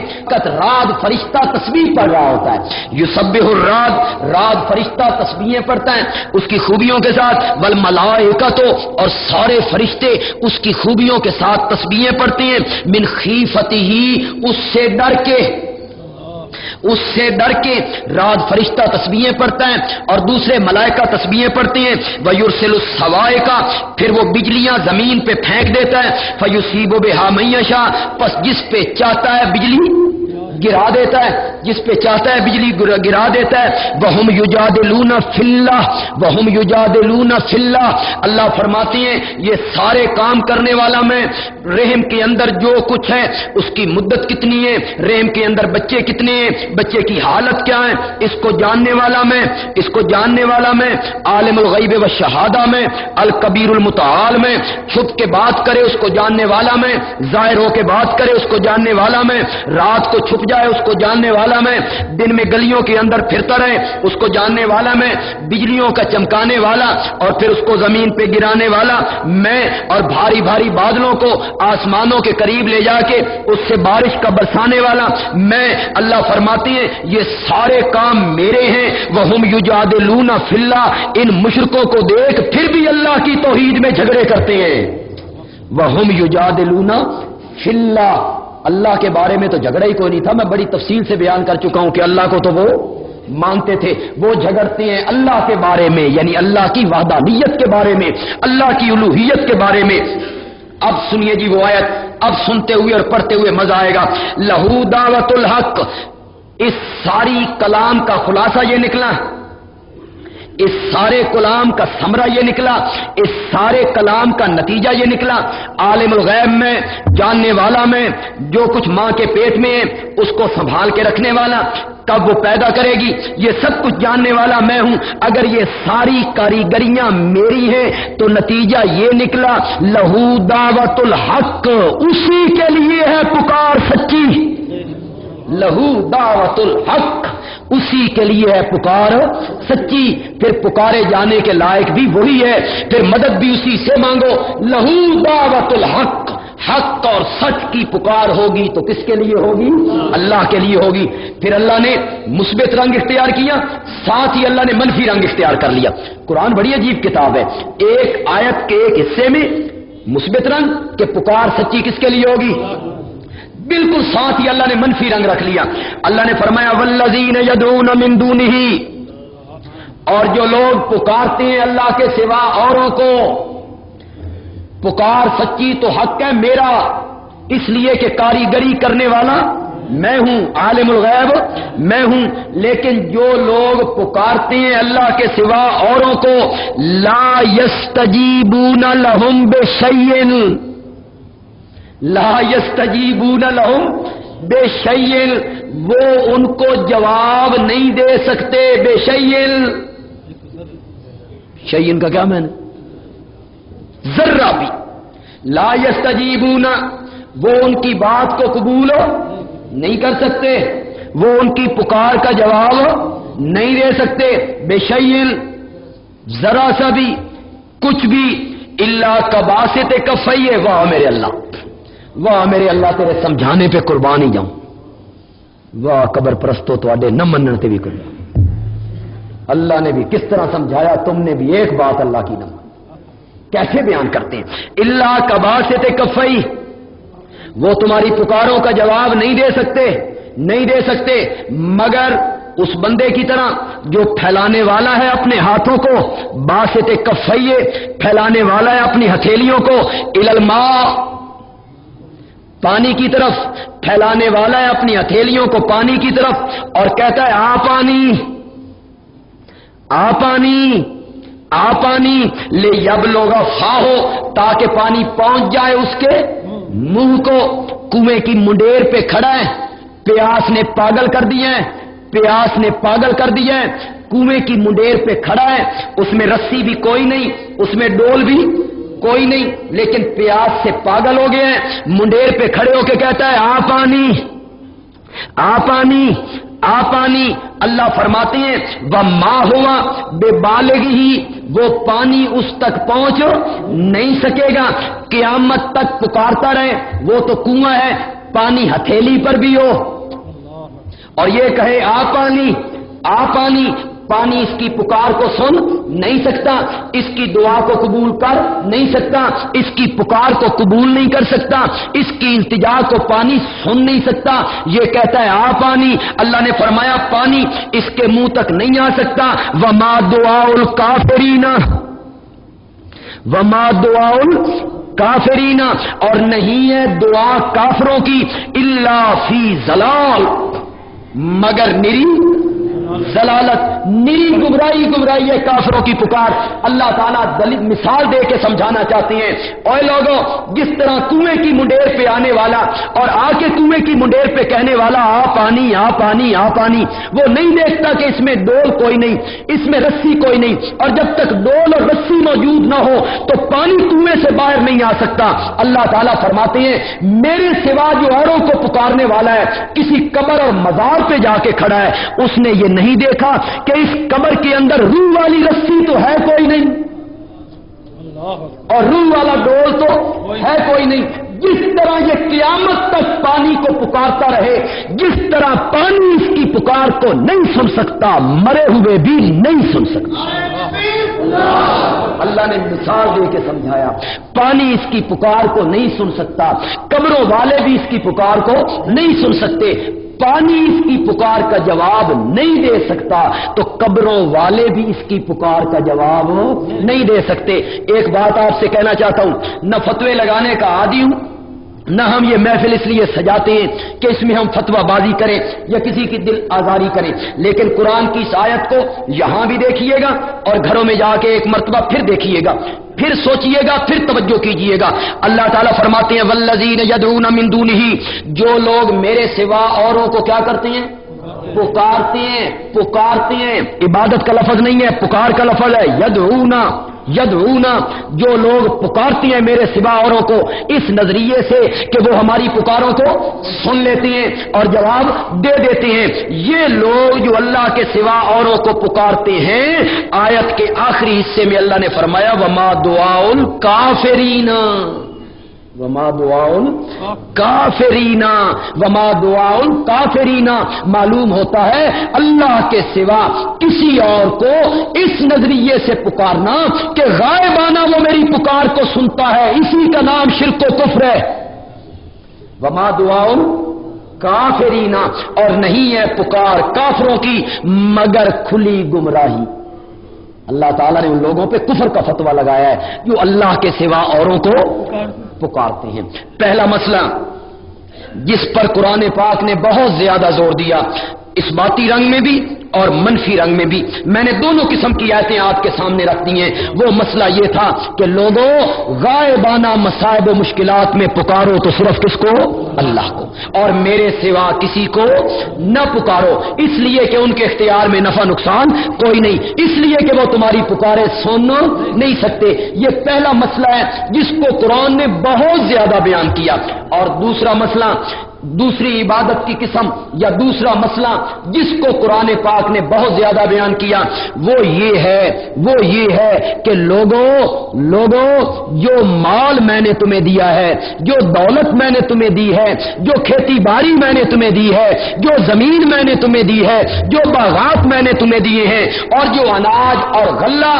رعد فرشتہ تسبیح پڑھ رہا ہوتا ہے، یسبح الرعد، رعد فرشتہ تسبیحیں پڑھتا ہے اس کی خوبیوں کے ساتھ، والملائکۃ، اور سارے فرشتے اس کی خوبیوں کے ساتھ تسبیحیں پڑھتے ہیں، من خیفتہ، اس سے ڈر کے، اس سے ڈر کے رعد فرشتہ تسبیحیں پڑھتا ہے، اور دوسرے ملائکہ تسبیحیں پڑھتے ہیں، وَيُرْسِلُ الصَّوَاعِقَ، پھر وہ بجلیاں زمین پہ پھینک دیتا ہے، فَيُصِيبُ بِهَا مَن يَشَاءُ، پس جس پہ چاہتا ہے بجلی گرا دیتا ہے، جس پہ چاہتا ہے بجلی گرا دیتا ہے۔ وَهُمْ يُجَادِلُونَ فِي اللَّهِ، وَهُمْ يُجَادِلُونَ فِي اللَّهِ، اللہ فرماتے ہیں یہ سارے کام کرنے والا میں، رحم کے اندر جو کچھ ہے اس کی مدت کتنی ہے، رحم کے اندر بچے کتنے ہیں، بچے کی حالت کیا ہے، اس کو جاننے والا میں، اس کو جاننے والا میں، عالم الغیب والشہادہ میں، الکبیر المتعال میں، چھپ کے بات کرے اس کو جاننے والا میں، ظاہر ہو کے بات کرے اس کو جاننے والا میں، رات کو چھپ جائے اس کو جاننے والا میں، دن میں گلیوں کے اندر پھرتا رہے اس کو جاننے والا میں، بجلیوں کا چمکانے والا اور پھر اس کو زمین پہ گرانے والا میں، اور بھاری بھاری بادلوں کو آسمانوں کے قریب لے جا کے اس سے بارش کا برسانے والا میں۔ اللہ فرماتے ہیں یہ سارے کام میرے ہیں۔ وَهُمْ يُجَادِلُونَ فِي اللَّهِ، ان مشرکوں کو دیکھ پھر بھی اللہ کی توحید میں جھگڑے کرتے ہیں۔ وَهُمْ يُجَادِلُونَ فِي اللَّهِ، اللہ کے بارے میں تو جھگڑا ہی کوئی نہیں تھا، میں بڑی تفصیل سے بیان کر چکا ہوں کہ اللہ کو تو وہ مانتے تھے، وہ جھگڑتے ہیں اللہ کے بارے میں، یعنی اللہ کی وحدانیت کے بارے میں، اللہ کی الوہیت کے بارے میں۔ اب سنیے جی وہ آیت، اب سنتے ہوئے اور پڑھتے ہوئے مزہ آئے گا۔ لہو دعوت الحق، اس ساری کلام کا خلاصہ یہ نکلا اس سارے کلام کا ثمرہ یہ نکلا، اس سارے کلام کا نتیجہ یہ نکلا، عالم الغیب میں، جاننے والا میں، جو کچھ ماں کے پیٹ میں ہے اس کو سنبھال کے رکھنے والا، کب وہ پیدا کرے گی یہ سب کچھ جاننے والا میں ہوں۔ اگر یہ ساری کاریگریاں میری ہیں تو نتیجہ یہ نکلا لہو دعوت الحق، اسی کے لیے ہے پکار سچی، لہو دعوت الحق، اسی کے لیے ہے پکار سچی۔ پھر پکارے جانے کے لائق بھی وہی ہے، پھر مدد بھی اسی سے مانگو، لہو دعوت الحق، حق اور سچ کی پکار ہوگی تو کس کے لیے ہوگی؟ اللہ کے لیے ہوگی۔ پھر اللہ نے مثبت رنگ اختیار کیا، ساتھ ہی اللہ نے منفی رنگ اختیار کر لیا۔ قرآن بڑی عجیب کتاب ہے، ایک آیت کے ایک حصے میں مثبت رنگ کہ پکار سچی کس کے لیے ہوگی، بالکل ساتھ ہی اللہ نے منفی رنگ رکھ لیا۔ اللہ نے فرمایا والذین یدعون من دونہ، اور جو لوگ پکارتے ہیں اللہ کے سوا اوروں کو، پکار سچی تو حق ہے میرا، اس لیے کہ کاریگری کرنے والا میں ہوں، عالم الغیب میں ہوں، لیکن جو لوگ پکارتے ہیں اللہ کے سوا اوروں کو، لا یستجیبون لہم بشیء، لا یستجیبون لہم بشیء، وہ ان کو جواب نہیں دے سکتے، بشیء، شیء کا کیا معنی؟ ذرہ بھی، لا یستجیبون، وہ ان کی بات کو قبول نہیں کر سکتے، وہ ان کی پکار کا جواب نہیں دے سکتے، بشیء، ذرا سا بھی، کچھ بھی، الا کباسط کفیہ، واہ میرے اللہ، واہ میرے اللہ تیرے سمجھانے پہ قربان ہی جاؤں، واہ قبر پرستو تواڈے نہ منن تے بھی قربان۔ اللہ نے بھی کس طرح سمجھایا، تم نے بھی ایک بات اللہ کی نہ مانی، کیسے بیان کرتے ہیں؟ اللہ کباسط کفیہ، وہ تمہاری پکاروں کا جواب نہیں دے سکتے، نہیں دے سکتے مگر اس بندے کی طرح جو پھیلانے والا ہے اپنے ہاتھوں کو، باسط کفیہ، پھیلانے والا ہے اپنی ہتھیلیوں کو، الی الماء، پانی کی طرف، پھیلانے والا ہے اپنی ہتھیلیوں کو پانی کی طرف، اور کہتا ہے آ پانی، آ پانی، آ پانی، لے یبلغ فاہو، تاکہ پانی پہنچ جائے اس کے منہ کو۔ کنویں کی منڈیر پہ کھڑا ہے، پیاس نے پاگل کر دیا ہے، پیاس نے پاگل کر دیا ہے، کنویں کی منڈیر پہ کھڑا ہے، اس میں رسی بھی کوئی نہیں، اس میں ڈول بھی کوئی نہیں، لیکن پیاس سے پاگل ہو گیا ہے، منڈیر پہ کھڑے ہو کے کہتا ہے آ پانی، آ پانی، آ پانی۔ اللہ فرماتے ہیں وما ہوا بے بالغ ہی، وہ پانی اس تک پہنچ نہیں سکے گا، قیامت تک پکارتا رہے، وہ تو کنواں ہے، پانی ہتھیلی پر بھی ہو اور یہ کہے آ پانی، آ پانی، پانی اس کی پکار کو سن نہیں سکتا، اس کی دعا کو قبول کر نہیں سکتا، اس کی پکار کو قبول نہیں کر سکتا، اس کی التجا کو پانی سن نہیں سکتا، یہ کہتا ہے آ پانی۔ اللہ نے فرمایا پانی اس کے منہ تک نہیں آ سکتا، وما دعاء الکافرین، وما دعاء الکافرین، اور نہیں ہے دعا کافروں کی، الا فی ضلال، مگر نری ضلالت، نری گمراہی، گمراہی ہے کافروں کی پکار۔ اللہ تعالیٰ مثال دے کے سمجھانا چاہتے ہیں، اے لوگوں، جس طرح کنویں کی منڈیر پہ آنے والا اور آ کے کنویں کی منڈیر پہ کہنے والا آ پانی، آ پانی، آ پانی، وہ نہیں دیکھتا کہ اس میں ڈول کوئی نہیں، اس میں رسی کوئی نہیں، اور جب تک ڈول اور رسی موجود نہ ہو تو پانی کنویں سے باہر نہیں آ سکتا۔ اللہ تعالیٰ فرماتے ہیں میرے سوا جو اوروں کو پکارنے والا ہے، کسی قبر اور مزار پہ جا کے کھڑا ہے، اس نے یہ نہیں دیکھا کہ اس قبر کے اندر روح والی رسی تو ہے کوئی نہیں اور روح والا ڈول تو ہے کوئی نہیں۔ جس طرح یہ قیامت تک پانی کو پکارتا رہے، جس طرح پانی اس کی پکار کو نہیں سن سکتا، مرے ہوئے بھی نہیں سن سکتا۔ اللہ نے مثال دے کے سمجھایا، پانی اس کی پکار کو نہیں سن سکتا، قبروں والے بھی اس کی پکار کو نہیں سن سکتے، پانی اس کی پکار کا جواب نہیں دے سکتا تو قبروں والے بھی اس کی پکار کا جواب نہیں دے سکتے۔ ایک بات آپ سے کہنا چاہتا ہوں، نہ فتوے لگانے کا عادی ہوں، نہ ہم یہ محفل اس لیے سجاتے ہیں کہ اس میں ہم فتویٰ بازی کریں یا کسی کی دل آزاری کریں، لیکن قرآن کی اس آیت کو یہاں بھی دیکھیے گا اور گھروں میں جا کے ایک مرتبہ پھر دیکھیے گا، پھر سوچئے گا، پھر توجہ کیجئے گا۔ اللہ تعالیٰ فرماتے ہیں والذین یدعون من دونہ، جو لوگ میرے سوا اوروں کو کیا کرتے ہیں؟ پکارتے ہیں۔ عبادت کا لفظ نہیں ہے، پکار کا لفظ ہے، یدعون، جو لوگ پکارتے ہیں میرے سوا اوروں کو اس نظریے سے کہ وہ ہماری پکاروں کو سن لیتے ہیں اور جواب دے دیتے ہیں، یہ لوگ جو اللہ کے سوا اوروں کو پکارتے ہیں، آیت کے آخری حصے میں اللہ نے فرمایا وما دعاء الکافرین، وما دعاء الکافرین، وما دعاء الکافرین، معلوم ہوتا ہے اللہ کے سوا کسی اور کو اس نظریے سے پکارنا کہ غائبانہ وہ میری پکار کو سنتا ہے، اسی کا نام شرک و کفر ہے۔ وما دعاء الکافرین، اور نہیں ہے پکار کافروں کی مگر کھلی گمراہی۔ اللہ تعالیٰ نے ان لوگوں پہ کفر کا فتویٰ لگایا ہے جو اللہ کے سوا اوروں کو پکارتے ہیں۔ پہلا مسئلہ جس پر قرآن پاک نے بہت زیادہ زور دیا، اس باطی رنگ میں بھی اور منفی رنگ میں بھی، میں نے دونوں قسم کی آیتیں آپ کے سامنے رکھ دی ہیں۔ وہ مسئلہ یہ تھا کہ لوگوں غائبانہ مصائب و مشکلات میں پکارو تو صرف کس کو؟ اللہ کو، اور میرے سوا کسی کو نہ پکارو، اس لیے کہ ان کے اختیار میں نفع نقصان کوئی نہیں، اس لیے کہ وہ تمہاری پکارے سن نہیں سکتے۔ یہ پہلا مسئلہ ہے جس کو قرآن نے بہت زیادہ بیان کیا۔ اور دوسرا مسئلہ، دوسری عبادت کی قسم یا دوسرا مسئلہ جس کو قرآن پاک نے بہت زیادہ بیان کیا، وہ یہ ہے کہ لوگوں جو مال میں نے تمہیں دیا ہے، جو دولت میں نے تمہیں دی ہے، جو کھیتی باڑی میں نے تمہیں دی ہے، جو زمین میں نے تمہیں دی ہے، جو باغات میں نے تمہیں دیے ہیں، اور جو اناج اور غلہ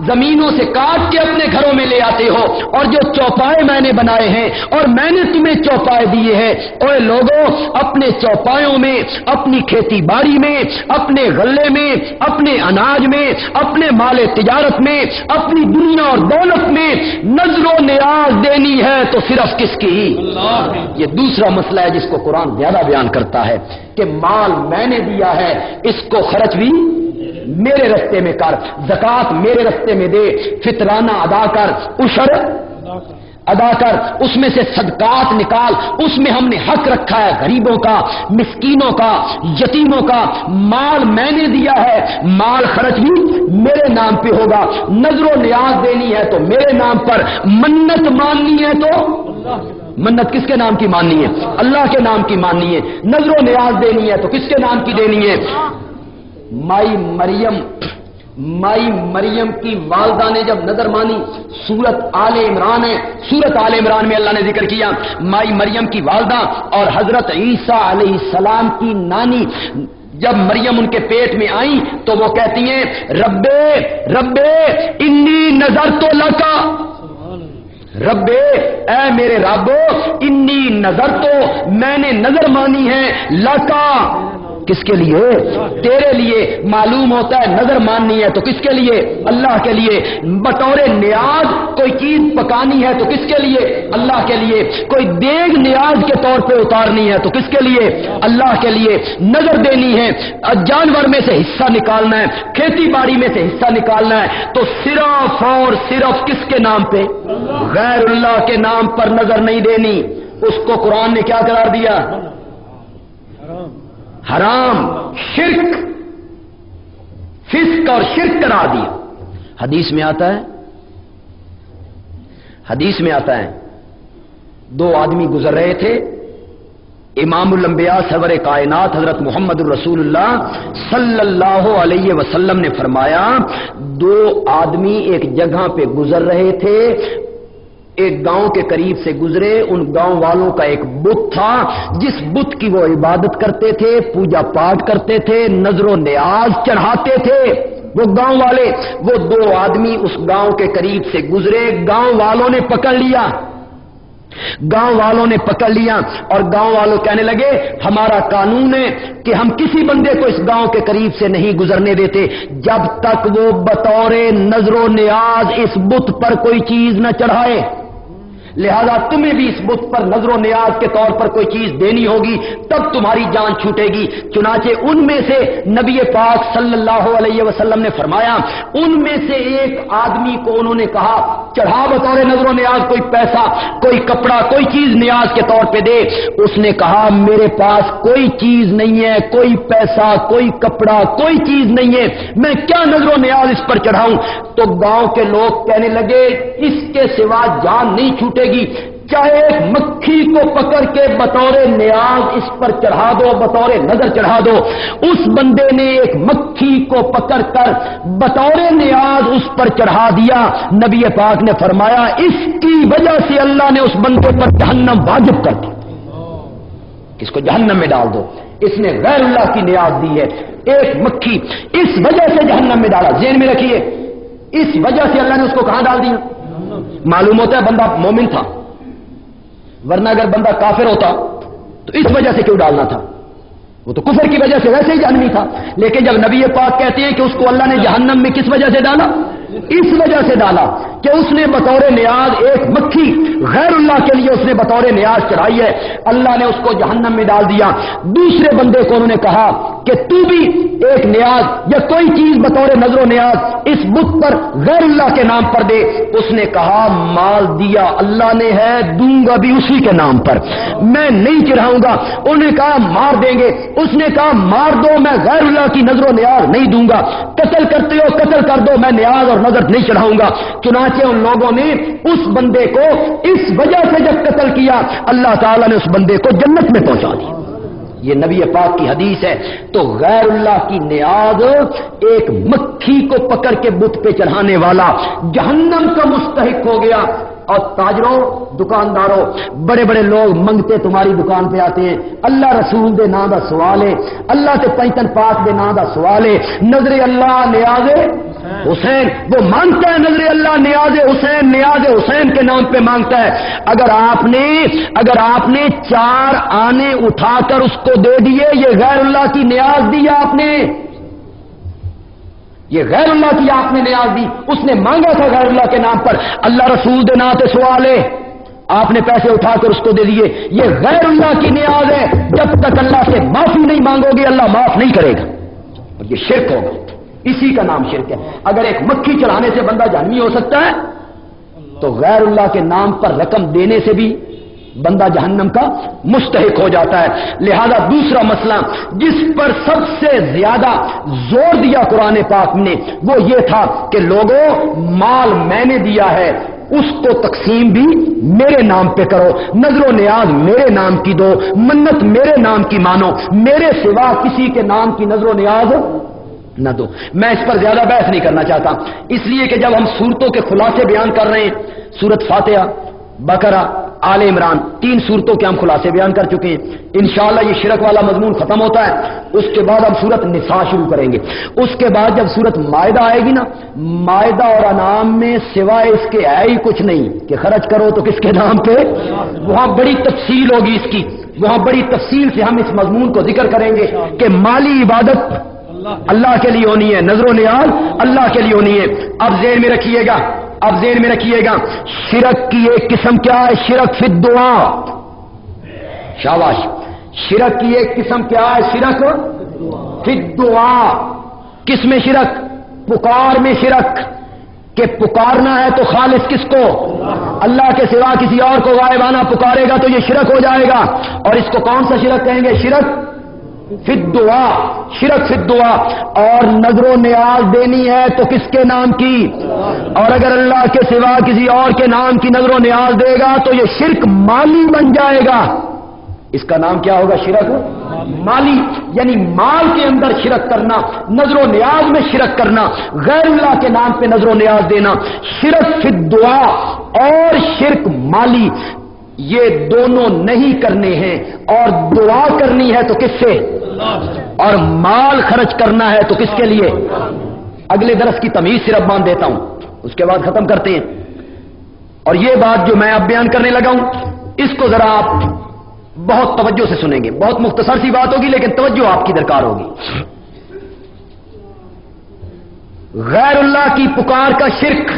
زمینوں سے کاٹ کے اپنے گھروں میں لے آتے ہو، اور جو چوپائے میں نے بنائے ہیں اور میں نے تمہیں چوپائے دیے ہیں، اور لوگوں اپنے چوپایوں میں، اپنی کھیتی باڑی میں، اپنے غلے میں، اپنے اناج میں، اپنے مال تجارت میں، اپنی دنیا اور دولت میں نظر و نیاز دینی ہے تو صرف کس کی؟ یہ دوسرا مسئلہ ہے جس کو قرآن زیادہ بیان کرتا ہے کہ مال میں نے دیا ہے، اس کو خرچ بھی میرے رستے میں کر، زکات میرے رستے میں دے، فطرانہ ادا کر، عشر ادا کر، اس میں سے صدقات نکال، اس میں ہم نے حق رکھا ہے غریبوں کا، مسکینوں کا، یتیموں کا، مال میں نے دیا ہے، مال خرچ بھی میرے نام پہ ہوگا، نظر و نیاز دینی ہے تو میرے نام پر، منت ماننی ہے تو منت کس کے نام کی ماننی ہے؟ اللہ کے نام کی ماننی ہے، نظر و نیاز دینی ہے تو کس کے نام کی دینی ہے؟ مائی مریم کی والدہ نے جب نظر مانی، سورت آل عمران ہے، سورت آل عمران میں اللہ نے ذکر کیا مائی مریم کی والدہ اور حضرت عیسیٰ علیہ السلام کی نانی جب مریم ان کے پیٹ میں آئیں تو وہ کہتی ہیں ربے انی نظرت لکا، ربے اے میرے رب، انی نظرت، میں نے نظر مانی ہے، لکا کس کے لیے؟ تیرے لیے۔ معلوم ہوتا ہے نظر ماننی ہے تو کس کے لیے؟ اللہ کے لیے۔ بطور نیاز کوئی چیز پکانی ہے تو کس کے لیے؟ اللہ کے لیے۔ کوئی دیگ نیاز کے طور پہ اتارنی ہے تو کس کے لیے؟ اللہ کے لیے۔ نظر دینی ہے، جانور میں سے حصہ نکالنا ہے، کھیتی باڑی میں سے حصہ نکالنا ہے تو صرف اور صرف کس کے نام پہ؟ غیر اللہ کے نام پر نظر نہیں دینی۔ اس کو قرآن نے کیا قرار دیا؟ حرام، شرک، فسق اور شرک قرار دیا۔ حدیث میں آتا ہے دو آدمی گزر رہے تھے، امام الانبیاء سرور کائنات حضرت محمد الرسول اللہ صلی اللہ علیہ وسلم نے فرمایا دو آدمی ایک جگہ پہ گزر رہے تھے، ایک گاؤں کے قریب سے گزرے، ان گاؤں والوں کا ایک بت تھا جس بت کی وہ عبادت کرتے تھے، پوجا پاٹ کرتے تھے، نظر و نیاز چڑھاتے تھے وہ گاؤں والے۔ وہ دو آدمی اس گاؤں کے قریب سے گزرے، گاؤں والوں نے پکڑ لیا اور گاؤں والوں کہنے لگے ہمارا قانون ہے کہ ہم کسی بندے کو اس گاؤں کے قریب سے نہیں گزرنے دیتے جب تک وہ بطور نظر و نیاز اس بت پر کوئی چیز نہ چڑھائے، لہذا تمہیں بھی اس بت پر نظر و نیاز کے طور پر کوئی چیز دینی ہوگی، تب تمہاری جان چھوٹے گی۔ چنانچہ ان میں سے نبی پاک صلی اللہ علیہ وسلم نے فرمایا، ان میں سے ایک آدمی کو انہوں نے کہا چڑھا بطور نظر و نیاز کوئی پیسہ، کوئی کپڑا، کوئی چیز نیاز کے طور پہ دے۔ اس نے کہا میرے پاس کوئی چیز نہیں ہے، کوئی پیسہ، کوئی کپڑا، کوئی چیز نہیں ہے، میں کیا نظر و نیاز اس پر چڑھاؤں؟ تو گاؤں کے لوگ کہنے لگے اس کے سوا جان نہیں چھوٹے گی، چاہے ایک مکھی کو پکڑ کے بطور نیاز اس پر چڑھا دو، بطور نظر چڑھا دو۔ اس بندے نے ایک مکھی کو پکڑ کر بطور نیاز اس پر چڑھا دیا۔ نبی پاک نے فرمایا اس کی وجہ سے اللہ نے اس بندے پر جہنم واجب کر دی، اس کو جہنم میں ڈال دو، اس نے غیر اللہ کی نیاز دی ہے۔ ایک مکھی اس وجہ سے جہنم میں ڈالا، ذہن میں رکھیے، اس وجہ سے اللہ نے اس کو کہاں ڈال دیا؟ معلوم ہوتا ہے بندہ مومن تھا، ورنہ اگر بندہ کافر ہوتا تو اس وجہ سے کیوں ڈالنا تھا؟ وہ تو کفر کی وجہ سے ویسے ہی جہنمی تھا۔ لیکن جب نبی پاک کہتے ہیں کہ اس کو اللہ نے جہنم میں کس وجہ سے ڈالا؟ اس وجہ سے ڈالا کہ اس نے بطور نیاز ایک مکھی غیر اللہ کے لیے اس نے بطور نیاز چڑھائی ہے، اللہ نے اس کو جہنم میں ڈال دیا۔ دوسرے بندے کو انہوں نے کہا کہ تو بھی ایک نیاز یا کوئی چیز بطور نظر و نیاز اس بت پر غیر اللہ کے نام پر دے۔ اس نے کہا مال دیا اللہ نے ہے، دوں گا بھی اسی کے نام پر، میں نہیں چڑھاؤں گا۔ انہوں نے کہا مار دیں گے، اس نے کہا مار دو، میں غیر اللہ کی نظر و نیاز نہیں دوں گا۔ قتل کرتے ہو قتل کر دو، میں نیاز اور نظر نہیں چڑھاؤں گا۔ چنانچہ ان لوگوں نے اس بندے کو اس وجہ سے جب قتل کیا، اللہ تعالیٰ نے اس بندے کو جنت میں پہنچا دیا۔ یہ نبی پاک کی حدیث ہے۔ تو غیر اللہ کی نیاز ایک مکھی کو پکڑ کے بت پہ چڑھانے والا جہنم کا مستحق ہو گیا۔ اور تاجروں، دکانداروں، بڑے بڑے لوگ منگتے تمہاری دکان پہ آتے ہیں، اللہ رسول دے نام دا سوال ہے، اللہ سے پنجتن پاک دے نام دا سوال ہے، نظر اللہ نیاز حسین، وہ مانگتا ہے نظر اللہ نیاز حسین، نیاز حسین کے نام پہ مانگتا ہے۔ اگر آپ نے 4 آنے اٹھا کر اس کو دے دیے، یہ غیر اللہ کی نیاز دی آپ نے، یہ غیر اللہ کی آپ نے نیاز دی، اس نے مانگا تھا غیر اللہ کے نام پر، اللہ رسول دے نام تے سوال ہے، آپ نے پیسے اٹھا کر اس کو دے دیے، یہ غیر اللہ کی نیاز ہے۔ جب تک اللہ سے معافی نہیں مانگو گے اللہ معاف نہیں کرے گا، اور یہ شرک ہوگا، اسی کا نام شرک ہے۔ اگر ایک مکھی چڑھانے سے بندہ جہنمی ہو سکتا ہے تو غیر اللہ کے نام پر رقم دینے سے بھی بندہ جہنم کا مستحق ہو جاتا ہے۔ لہذا دوسرا مسئلہ جس پر سب سے زیادہ زور دیا قرآن پاک نے وہ یہ تھا کہ لوگوں مال میں نے دیا ہے، اس کو تقسیم بھی میرے نام پہ کرو، نظر و نیاز میرے نام کی دو، منت میرے نام کی مانو، میرے سوا کسی کے نام کی نظر و نیاز نہ دو۔ میں اس پر زیادہ بحث نہیں کرنا چاہتا، اس لیے کہ جب ہم صورتوں کے خلاصے بیان کر رہے ہیں، سورت فاتحہ، بقرہ، آل عمران، 3 صورتوں کے ہم خلاصے بیان کر چکے ہیں۔ انشاءاللہ یہ شرک والا مضمون ختم ہوتا ہے، اس کے بعد ہم سورت نساء شروع کریں گے۔ اس کے بعد جب سورت مائدہ آئے گی نا، مائدہ اور انعام میں سوائے اس کے ہے ہی کچھ نہیں کہ خرچ کرو تو کس کے نام پہ، وہاں بڑی تفصیل ہوگی اس کی، وہاں بڑی تفصیل سے ہم اس مضمون کو ذکر کریں گے کہ مالی عبادت اللہ کے لیے ہونی ہے، نظر و نیاز اللہ کے لیے ہونی ہے۔ اب ذہن میں رکھیے گا، شرک کی ایک قسم کیا ہے؟ شرک فی الدعاء، شاباش، شرک کی ایک قسم کیا ہے؟ شرک فی الدعاء۔ کس میں شرک؟ پکار میں شرک، کہ پکارنا ہے تو خالص کس کو؟ اللہ کے سوا کسی اور کو غائبانہ پکارے گا تو یہ شرک ہو جائے گا۔ اور اس کو کون سا شرک کہیں گے؟ شرک فی الدعاء، شرک فی الدعاء۔ اور نظر و نیاز دینی ہے تو کس کے نام کی؟ اور اگر اللہ کے سوا کسی اور کے نام کی نظر و نیاز دے گا تو یہ شرک مالی بن جائے گا۔ اس کا نام کیا ہوگا؟ شرک مالی، یعنی مال کے اندر شرک کرنا، نظر و نیاز میں شرک کرنا، غیر اللہ کے نام پہ نظر و نیاز دینا، شرک فی الدعاء اور شرک مالی، یہ دونوں نہیں کرنے ہیں۔ اور دعا کرنی ہے تو کس سے؟ اور مال خرچ کرنا ہے تو کس کے لیے؟ اگلے درس کی تمیز صرف باندھ دیتا ہوں، اس کے بعد ختم کرتے ہیں۔ اور یہ بات جو میں اب بیان کرنے لگا ہوں اس کو ذرا آپ بہت توجہ سے سنیں گے، بہت مختصر سی بات ہوگی لیکن توجہ آپ کی درکار ہوگی۔ غیر اللہ کی پکار کا شرک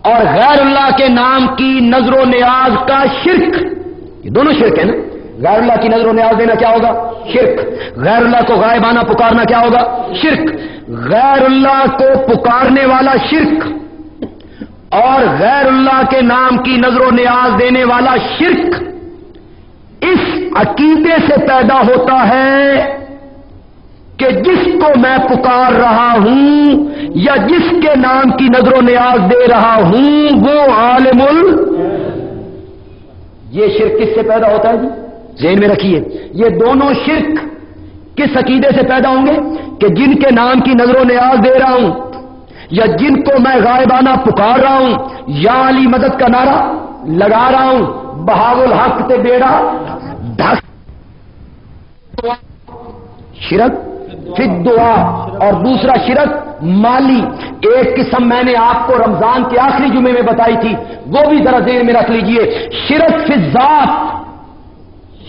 اور غیر اللہ کے نام کی نظر و نیاز کا شرک، یہ دونوں شرک ہے نا. غیر اللہ کی نظر و نیاز دینا کیا ہوگا؟ شرک. غیر اللہ کو غائبانہ پکارنا کیا ہوگا؟ شرک. غیر اللہ کو پکارنے والا شرک اور غیر اللہ کے نام کی نظر و نیاز دینے والا شرک اس عقیدے سے پیدا ہوتا ہے کہ جس کو میں پکار رہا ہوں یا جس کے نام کی نظر و نیاز دے رہا ہوں وہ عالم یہ شرک کس سے پیدا ہوتا ہے جی؟ ذہن میں رکھیے، یہ دونوں شرک کس عقیدے سے پیدا ہوں گے کہ جن کے نام کی نظر و نیاز دے رہا ہوں یا جن کو میں غائبانہ پکار رہا ہوں یا علی مدد کا نعرہ لگا رہا ہوں، بہاول الحق تے بیڑا ڈھک. شرک فی الدعا اور دوسرا شرک مالی. ایک قسم میں نے آپ کو رمضان کے آخری جمعے میں بتائی تھی، وہ بھی ذرا ذہن میں رکھ لیجئے. شرک فی الذات،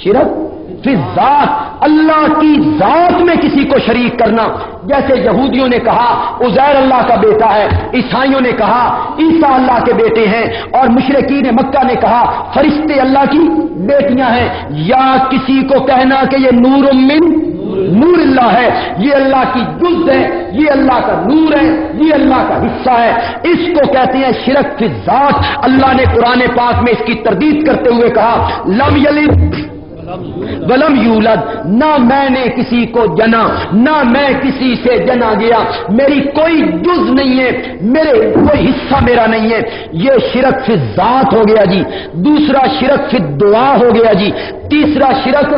شرک فی الذات، اللہ کی ذات میں کسی کو شریک کرنا. جیسے یہودیوں نے کہا عزیر اللہ کا بیٹا ہے، عیسائیوں نے کہا عیسیٰ اللہ کے بیٹے ہیں، اور مشرکین مکہ نے کہا فرشتے اللہ کی بیٹیاں ہیں. یا کسی کو کہنا کہ یہ نور من نور اللہ ہے، یہ اللہ کی جز ہے، یہ اللہ کا نور ہے، یہ اللہ کا حصہ ہے، اس کو کہتے ہیں شرک فی الذات. اللہ نے قرآن پاک میں اس کی تردید کرتے ہوئے کہا لم یلد ولم یولد، نہ میں نے کسی کو جنا نہ میں کسی سے جنا گیا، میری کوئی جز نہیں ہے، میرے کوئی حصہ میرا نہیں ہے. یہ شرک فی الذات ہو گیا جی. دوسرا شرک فی الدعا ہو گیا جی. تیسرا شرک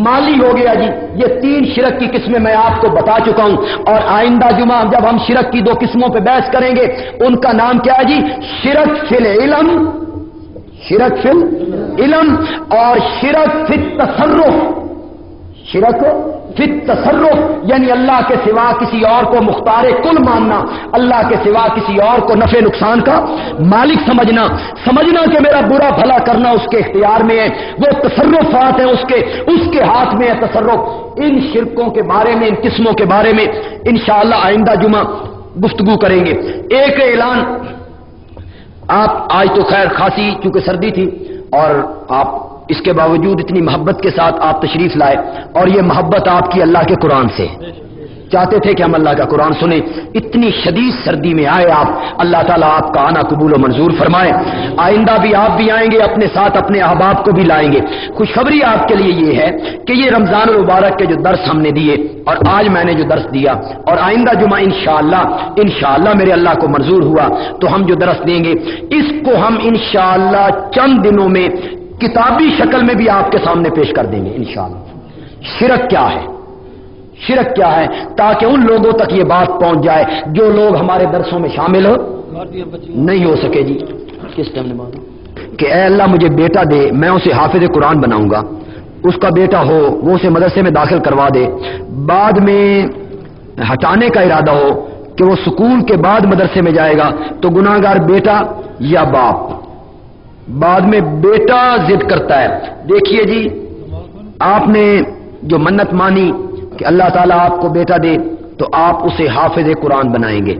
مالی ہو گیا جی. یہ تین شرک کی قسمیں میں آپ کو بتا چکا ہوں، اور آئندہ جمعہ جب ہم شرک کی دو قسموں پہ بحث کریں گے ان کا نام کیا ہے جی؟ شرک فی العلم، شرک فی العلم اور شرک فی التصرف. شرک فی التصرف یعنی اللہ کے سوا کسی اور کو مختار کل ماننا، اللہ کے سوا کسی اور کو نفع نقصان کا مالک سمجھنا کہ میرا برا بھلا کرنا اس کے اختیار میں ہے، وہ تصرفات ہیں اس کے ہاتھ میں ہے تصرف. ان شرکوں کے بارے میں، ان قسموں کے بارے میں انشاءاللہ آئندہ جمعہ گفتگو کریں گے. ایک اعلان، آپ آج تو خیر خاصی چونکہ سردی تھی اور آپ اس کے باوجود اتنی محبت کے ساتھ آپ تشریف لائے، اور یہ محبت آپ کی اللہ کے قرآن سے. چاہتے تھے کہ ہم اللہ کا قرآن سنیں، اتنی شدید سردی میں آئے آپ. اللہ تعالیٰ آپ کا آنا قبول و منظور فرمائے. آئندہ بھی آپ بھی آئیں گے، اپنے ساتھ اپنے احباب کو بھی لائیں گے. خوشخبری آپ کے لیے یہ ہے کہ یہ رمضان المبارک کے جو درس ہم نے دیے اور آج میں نے جو درس دیا اور آئندہ جمعہ انشاءاللہ میرے اللہ کو منظور ہوا تو ہم جو درس دیں گے اس کو ہم انشاءاللہ چند دنوں میں کتابی شکل میں بھی آپ کے سامنے پیش کر دیں گے انشاءاللہ. شرک کیا ہے، شرک کیا ہے، تاکہ ان لوگوں تک یہ بات پہنچ جائے جو لوگ ہمارے درسوں میں شامل نہیں ہو سکے. جی کس ٹائم نے مانگا کہ اے اللہ مجھے بیٹا دے، میں اسے حافظ قرآن بناؤں گا. اس کا بیٹا ہو، وہ اسے مدرسے میں داخل کروا دے، بعد میں ہٹانے کا ارادہ ہو کہ وہ سکول کے بعد مدرسے میں جائے گا تو گناہ گار بیٹا یا باپ. بعد میں بیٹا ضد کرتا ہے. دیکھیے جی، آپ نے جو منت مانی کہ اللہ تعالیٰ آپ کو بیٹا دے تو آپ اسے حافظ قرآن بنائیں گے.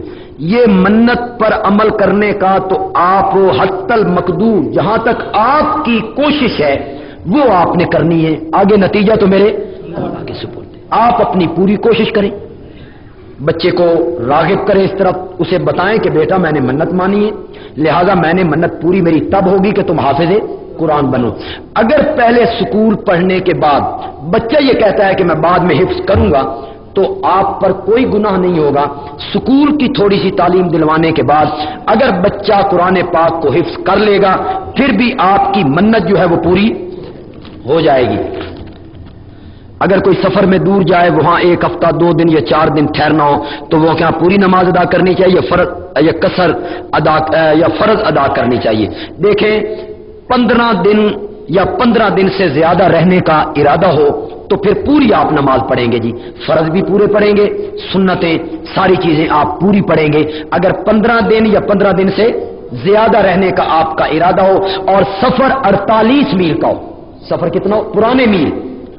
یہ منت پر عمل کرنے کا تو آپ حتی المقدور جہاں تک آپ کی کوشش ہے وہ آپ نے کرنی ہے. آگے نتیجہ تو میرے اللہ کے سپرد ہے. آپ اپنی پوری کوشش کریں، بچے کو راغب کریں اس طرف، اسے بتائیں کہ بیٹا میں نے منت مانی ہے، لہذا میں نے منت پوری میری تب ہوگی کہ تم حافظ قرآن بنو. اگر پہلے سکول پڑھنے کے بعد بچہ یہ کہتا ہے کہ میں بعد میں حفظ کروں گا تو آپ پر کوئی گناہ نہیں ہوگا. سکول کی تھوڑی سی تعلیم دلوانے کے بعد اگر بچہ قرآن پاک کو حفظ کر لے گا پھر بھی آپ کی منت جو ہے وہ پوری ہو جائے گی. اگر کوئی سفر میں دور جائے، وہاں 1 ہفتہ 2 دن یا 4 دن ٹھہرنا ہو تو وہ کیا پوری نماز ادا کرنی چاہیے، فرض یا قصر ادا یا فرض ادا کرنی چاہیے. دیکھیں 15 دن یا 15 دن سے زیادہ رہنے کا ارادہ ہو تو پھر پوری آپ نماز پڑھیں گے جی، فرض بھی پورے پڑھیں گے، سنتیں ساری چیزیں آپ پوری پڑھیں گے. اگر 15 دن یا 15 دن سے زیادہ رہنے کا آپ کا ارادہ ہو اور سفر 48 میل کا ہو، سفر کتنا ہو، پرانے میل،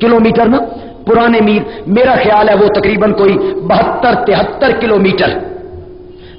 کلومیٹر نا، پرانے میل، میرا خیال ہے وہ تقریباً کوئی 72-73 کلومیٹر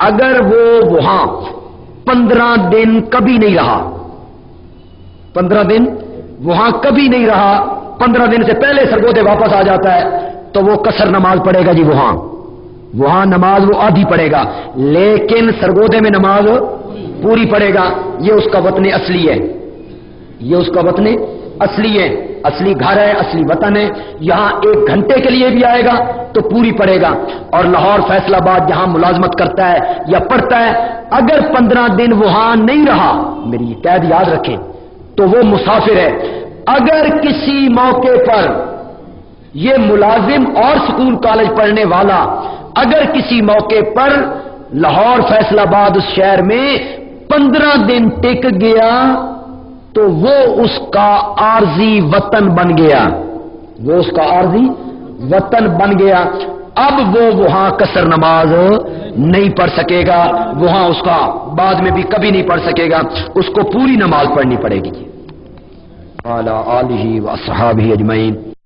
اگر وہ وہاں 15 دن کبھی نہیں رہا، 15 دن وہاں کبھی نہیں رہا، 15 دن سے پہلے سرگودے واپس آ جاتا ہے تو وہ قصر نماز پڑھے گا جی، وہاں نماز وہ آدھی پڑھے گا، لیکن سرگودے میں نماز پوری پڑھے گا۔ یہ اس کا وطن اصلی ہے، یہ اس کا وطن اصلی ہے، اصلی گھر ہے، اصلی وطن ہے۔ یہاں 1 گھنٹے کے لیے بھی آئے گا تو پوری پڑے گا، اور لاہور فیصل آباد جہاں ملازمت کرتا ہے یا پڑھتا ہے، اگر 15 دن وہاں نہیں رہا، میری یہ قید یاد رکھیں، تو وہ مسافر ہے۔ اگر کسی موقع پر یہ ملازم اور سکول کالج پڑھنے والا اگر کسی موقع پر لاہور فیصل آباد اس شہر میں 15 دن ٹک گیا تو وہ اس کا عارضی وطن بن گیا، وہ اس کا عارضی وطن بن گیا۔ اب وہ وہاں قصر نماز نہیں پڑھ سکے گا، وہاں اس کا بعد میں بھی کبھی نہیں پڑھ سکے گا، اس کو پوری نماز پڑھنی پڑے گی۔ وعلی آلہ و اصحابہ اجمعین۔